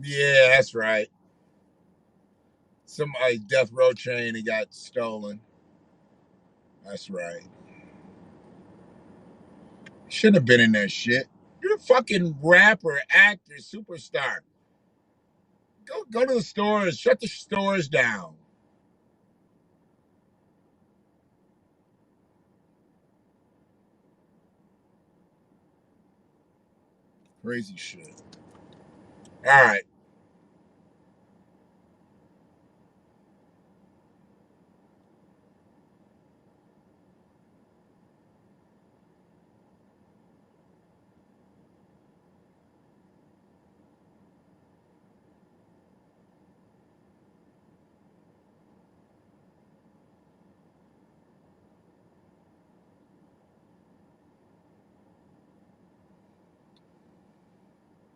Yeah, that's right. Somebody death row chain, he got stolen. That's right. Shouldn't have been in that shit. You're a fucking rapper, actor, superstar. Go to the stores. Shut the stores down. Crazy shit. All right.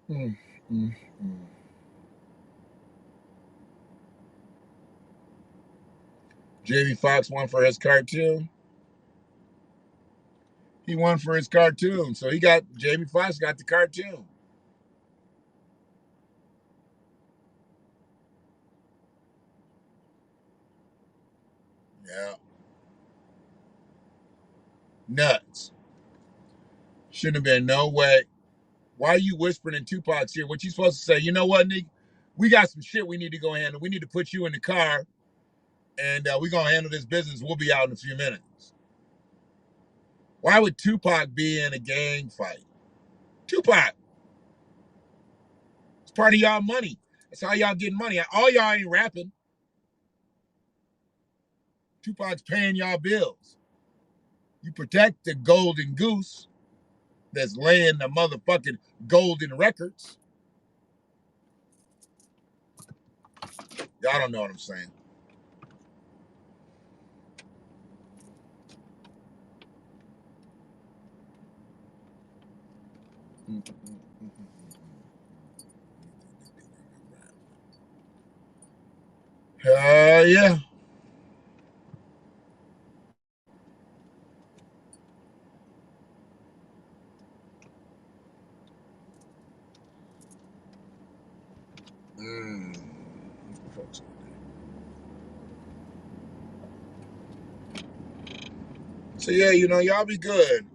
Mm, mm, mm. Jamie Foxx won for his cartoon. He won for his cartoon, so he got Jamie Foxx got the cartoon. Yeah, nuts. Shouldn't have been no way. Why are you whispering in Tupac's ear? What you supposed to say? You know what, Nick? We got some shit we need to go handle. We need to put you in the car, and we're gonna handle this business. We'll be out in a few minutes. Why would Tupac be in a gang fight? Tupac, it's part of y'all money. That's how y'all getting money. All y'all ain't rapping. Tupac's paying y'all bills. You protect the golden goose that's laying the motherfucking golden records. Y'all don't know what I'm saying. Yeah. Mm. So yeah, y'all be good.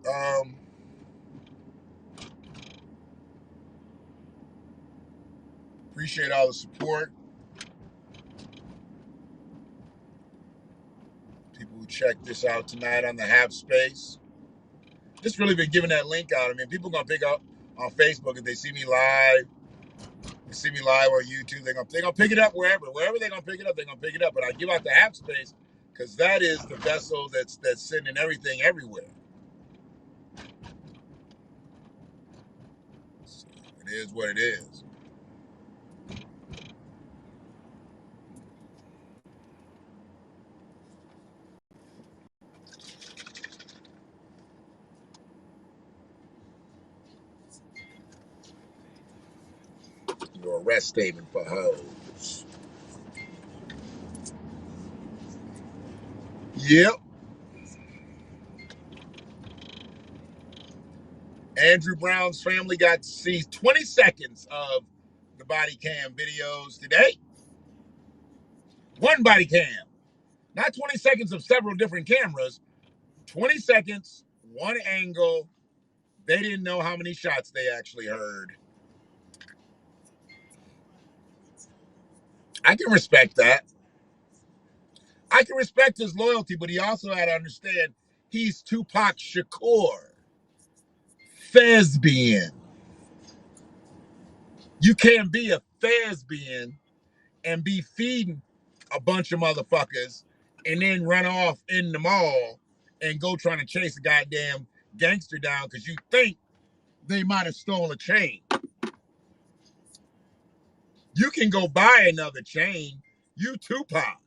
Appreciate all the support. People who check this out tonight on the Half Space. Just really been giving that link out. I mean, people gonna pick up on Facebook if they see me live. They see me live on YouTube. They're gonna pick it up wherever they're gonna pick it up. They're gonna pick it up. But I give out the app space because that is the vessel that's sending everything everywhere. So it is what it is. Your arrest statement for hoes. Yep. Andrew Brown's family got to see 20 seconds of the body cam videos today. One body cam. Not 20 seconds of several different cameras. 20 seconds, one angle. They didn't know how many shots they actually heard. I can respect that. I can respect his loyalty, but he also had to understand he's Tupac Shakur. Thespian. You can't be a thespian and be feeding a bunch of motherfuckers and then run off in the mall and go trying to chase a goddamn gangster down because you think they might have stolen a chain. You can go buy another chain. You Tupac.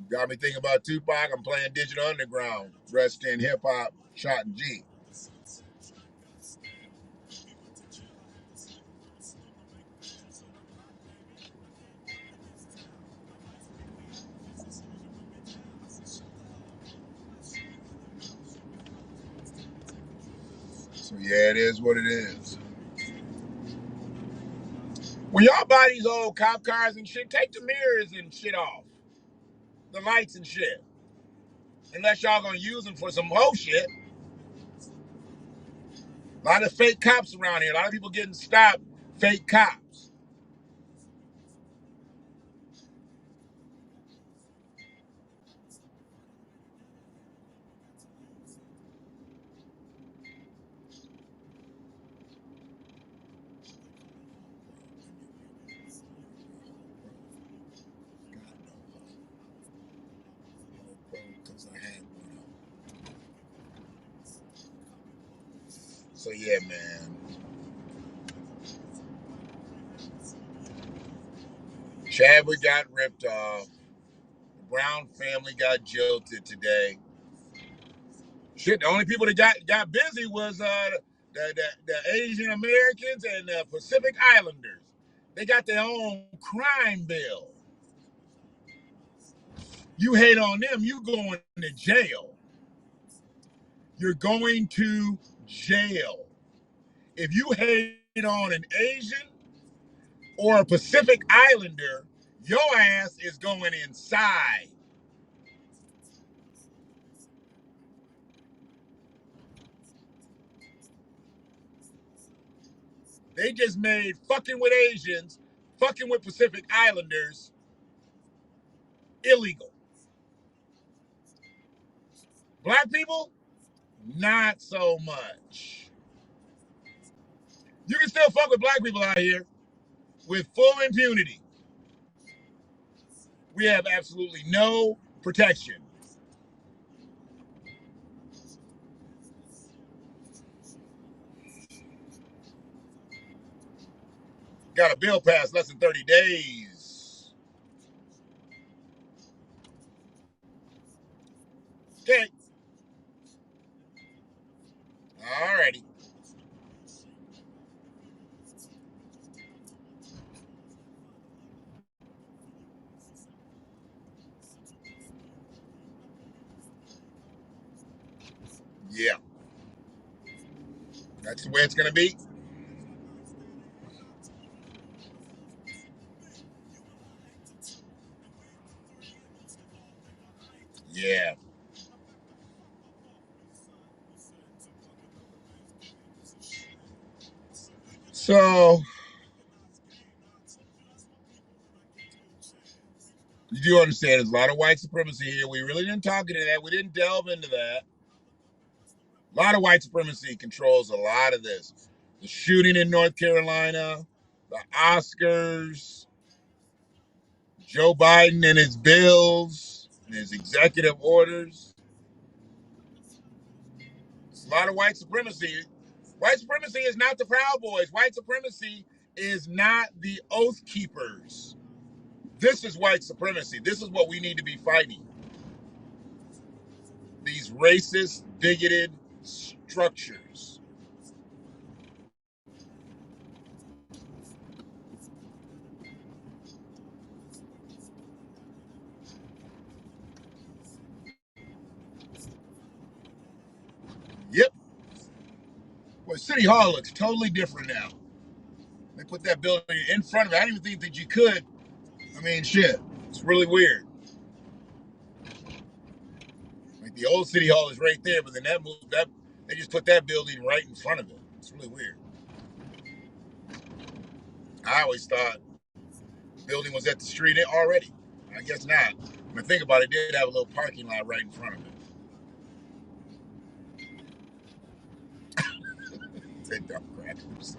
Got me thinking about Tupac. I'm playing Digital Underground, dressed in hip hop, shot in G. So yeah, it is what it is. When y'all buy these old cop cars and shit, take the mirrors and shit off. The lights and shit. Unless y'all gonna use them for some whole shit. A lot of fake cops around here. A lot of people getting stopped. Fake cops. So yeah, man. Chadwick got ripped off. The Brown family got jilted today. Shit, the only people that got busy was the Asian Americans and the Pacific Islanders. They got their own crime bill. You hate on them, you going to jail. You're going to jail. If you hate on an Asian or a Pacific Islander, your ass is going inside. They just made fucking with Asians, fucking with Pacific Islanders illegal. Black people, not so much. You can still fuck with black people out here with full impunity. We have absolutely no protection. Got a bill passed less than 30 days. Okay. Alrighty. Yeah. That's the way it's going to be. Yeah. So you do understand there's a lot of white supremacy here. We really didn't talk into that. We didn't delve into that. A lot of white supremacy controls a lot of this. The shooting in North Carolina, the Oscars, Joe Biden and his bills, and his executive orders. It's a lot of white supremacy. White supremacy is not the Proud Boys. White supremacy is not the Oath Keepers. This is white supremacy. This is what we need to be fighting. These racist, bigoted structures. Yep. Well, City Hall looks totally different now. They put that building in front of it. I didn't even think that you could. I mean, shit. It's really weird. Like the old City Hall is right there, but then they just put that building right in front of it. It's really weird. I always thought the building was at the street already. I guess not. When I think about it, it did have a little parking lot right in front of it. They dumb crackers.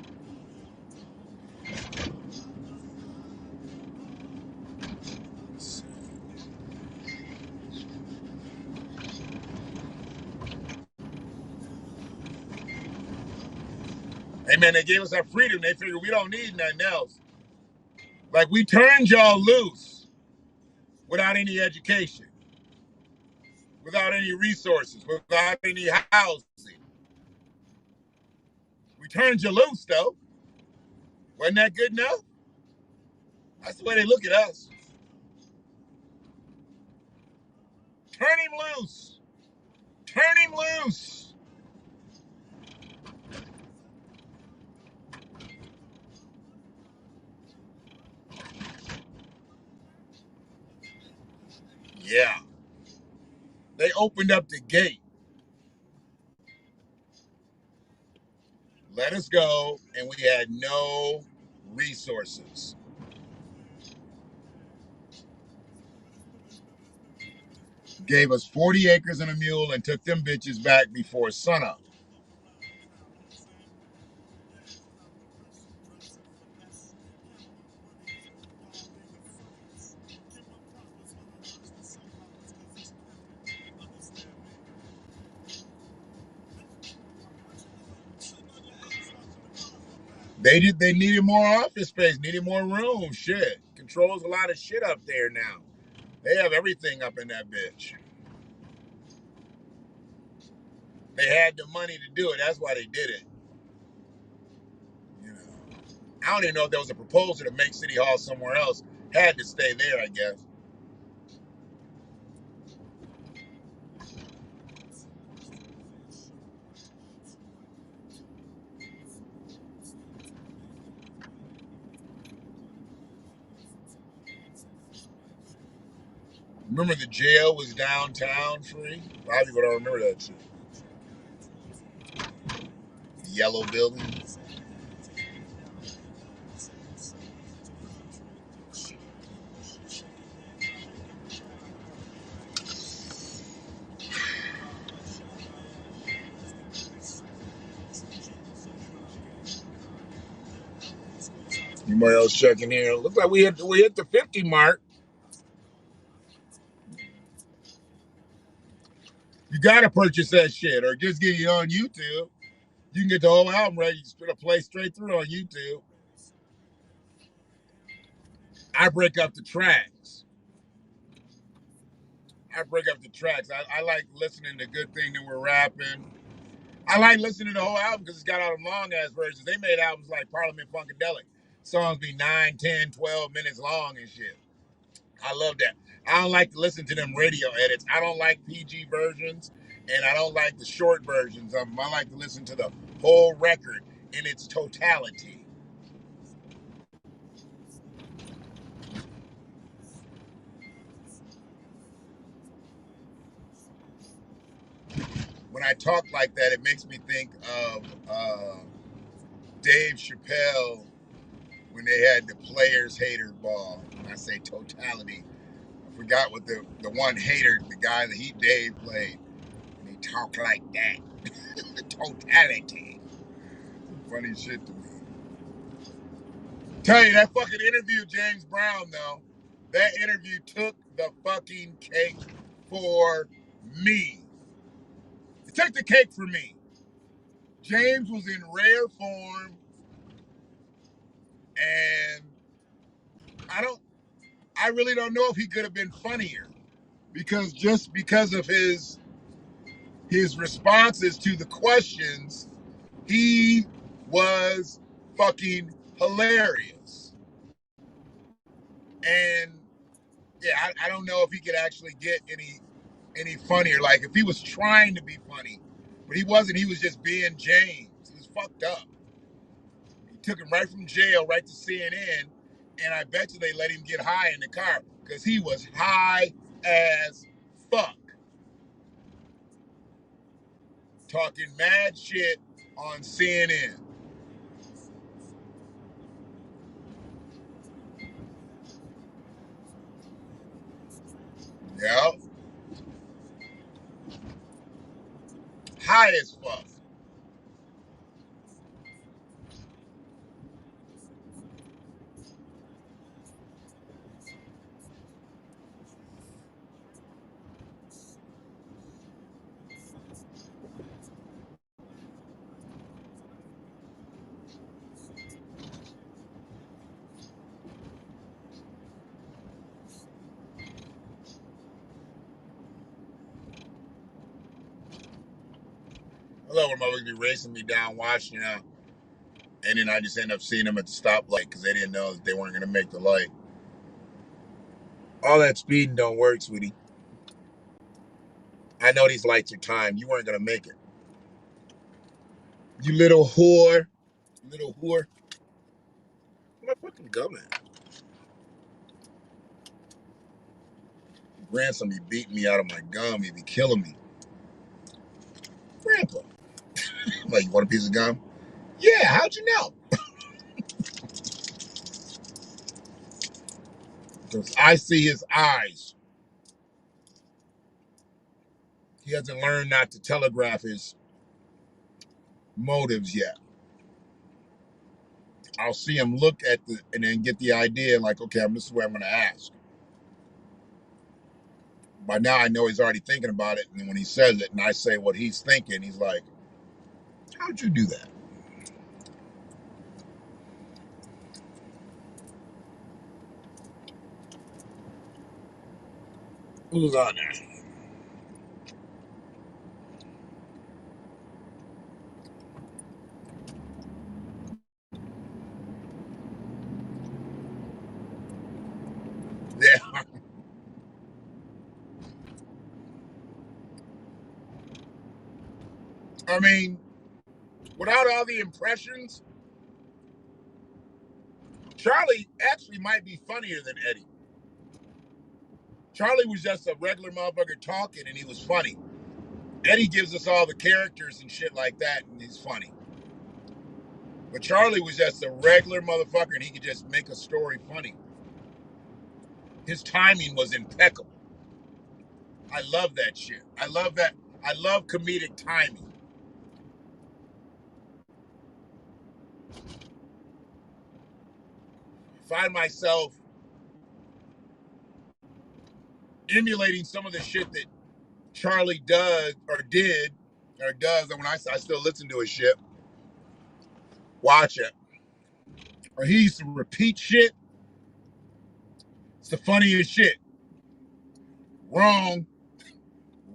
Hey man, they gave us our freedom. They figured we don't need nothing else. Like we turned y'all loose without any education, without any resources, without any housing. We turned you loose though. Wasn't that good enough? That's the way they look at us. Turn him loose. Turn him loose. Yeah. They opened up the gate. Let us go, and we had no resources. Gave us 40 acres and a mule and took them bitches back before sunup. They needed more office space, needed more room. Shit. Controls a lot of shit up there now. They have everything up in that bitch. They had the money to do it. That's why they did it. You know. I don't even know if there was a proposal to make City Hall somewhere else. Had to stay there, I guess. Remember the jail was downtown free? A lot of people don't remember that shit. The yellow building. Anybody else checking here? Looks like we hit the 50 mark. You gotta purchase that shit or just get it on YouTube. You can get the whole album right. You just put a play straight through on YouTube. I break up the tracks. I like listening to Good Thing That We're Rapping. I like listening to the whole album because it's got all the long ass versions. They made albums like Parliament Funkadelic. Songs be 9, 10, 12 minutes long and shit. I love that. I don't like to listen to them radio edits. I don't like PG versions and I don't like the short versions of them. I like to listen to the whole record in its totality. When I talk like that, it makes me think of Dave Chappelle when they had the players hater ball. When I say totality, I forgot what the one hater, the guy that Dave played, and he talked like that. The totality. Funny shit to me. Tell you, that fucking interview, James Brown, though, that interview took the fucking cake for me. It took the cake for me. James was in rare form, and I really don't know if he could have been funnier, because just because of his responses to the questions, he was fucking hilarious. And yeah, I don't know if he could actually get any funnier. Like if he was trying to be funny, but he wasn't. He was just being James. He was fucked up. He took him right from jail right to CNN, and I bet you they let him get high in the car because he was high as fuck, talking mad shit on CNN. Yeah, high as fuck. I love when motherfuckers be racing me down watching, and then I just end up seeing them at the stoplight because they didn't know that they weren't gonna make the light. All that speeding don't work, sweetie. I know these lights are timed. You weren't gonna make it. You little whore. You little whore. My fucking gum at? Grandson be beating me out of my gum. He be killing me. Grandpa. I'm like, you want a piece of gum? Yeah, how'd you know? Because I see his eyes. He hasn't learned not to telegraph his motives yet. I'll see him look at and then get the idea like, okay, this is what I'm going to ask. By now, I know he's already thinking about it. And then when he says it and I say what he's thinking, he's like, how'd you do that? Who's on there? Yeah. I mean, without all the impressions, Charlie actually might be funnier than Eddie. Charlie was just a regular motherfucker talking and he was funny. Eddie gives us all the characters and shit like that and he's funny. But Charlie was just a regular motherfucker and he could just make a story funny. His timing was impeccable. I love that shit. I love that. I love comedic timing. I find myself emulating some of the shit that Charlie does or did or does. And when I still listen to his shit, watch it. Or he used to repeat shit. It's the funniest shit. Wrong,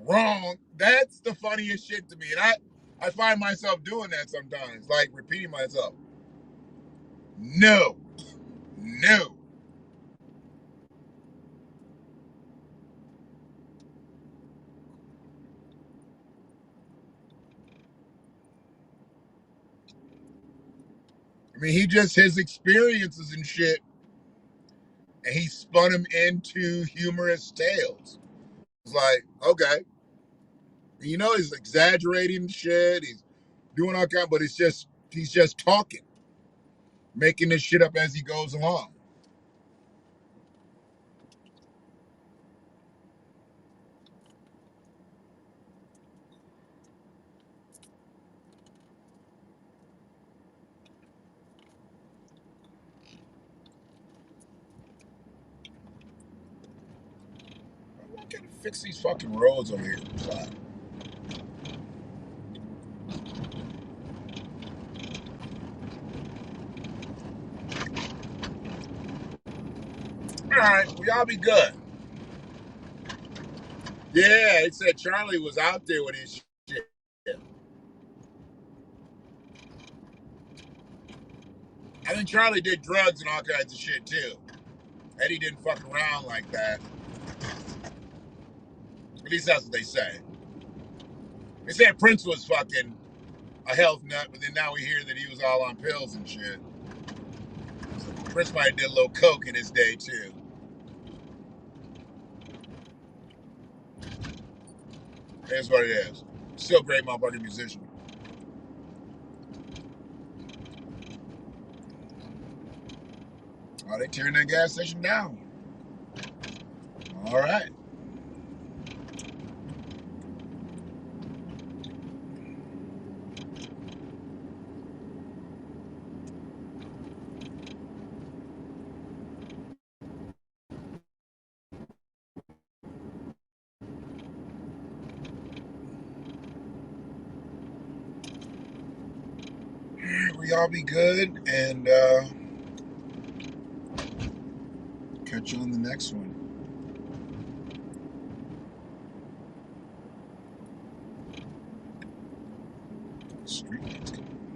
wrong. That's the funniest shit to me. And I find myself doing that sometimes, like repeating myself. No, no. I mean, he just his experiences and shit, and he spun them into humorous tales. It's like, okay, he's exaggerating shit. He's doing all kind, but he's just talking. making this shit up as he goes along. I gotta fix these fucking roads over here. Fuck. All right, well, y'all be good. Yeah, it said Charlie was out there with his shit. I think Charlie did drugs and all kinds of shit too. Eddie didn't fuck around like that. At least that's what they say. They said Prince was fucking a health nut, but then now we hear that he was all on pills and shit. So Prince might have did a little coke in his day too. That's what it is. Still great motherfucking musician. Oh, they tearing that gas station down. All right. We all be good, and catch you on the next one. Street lights coming.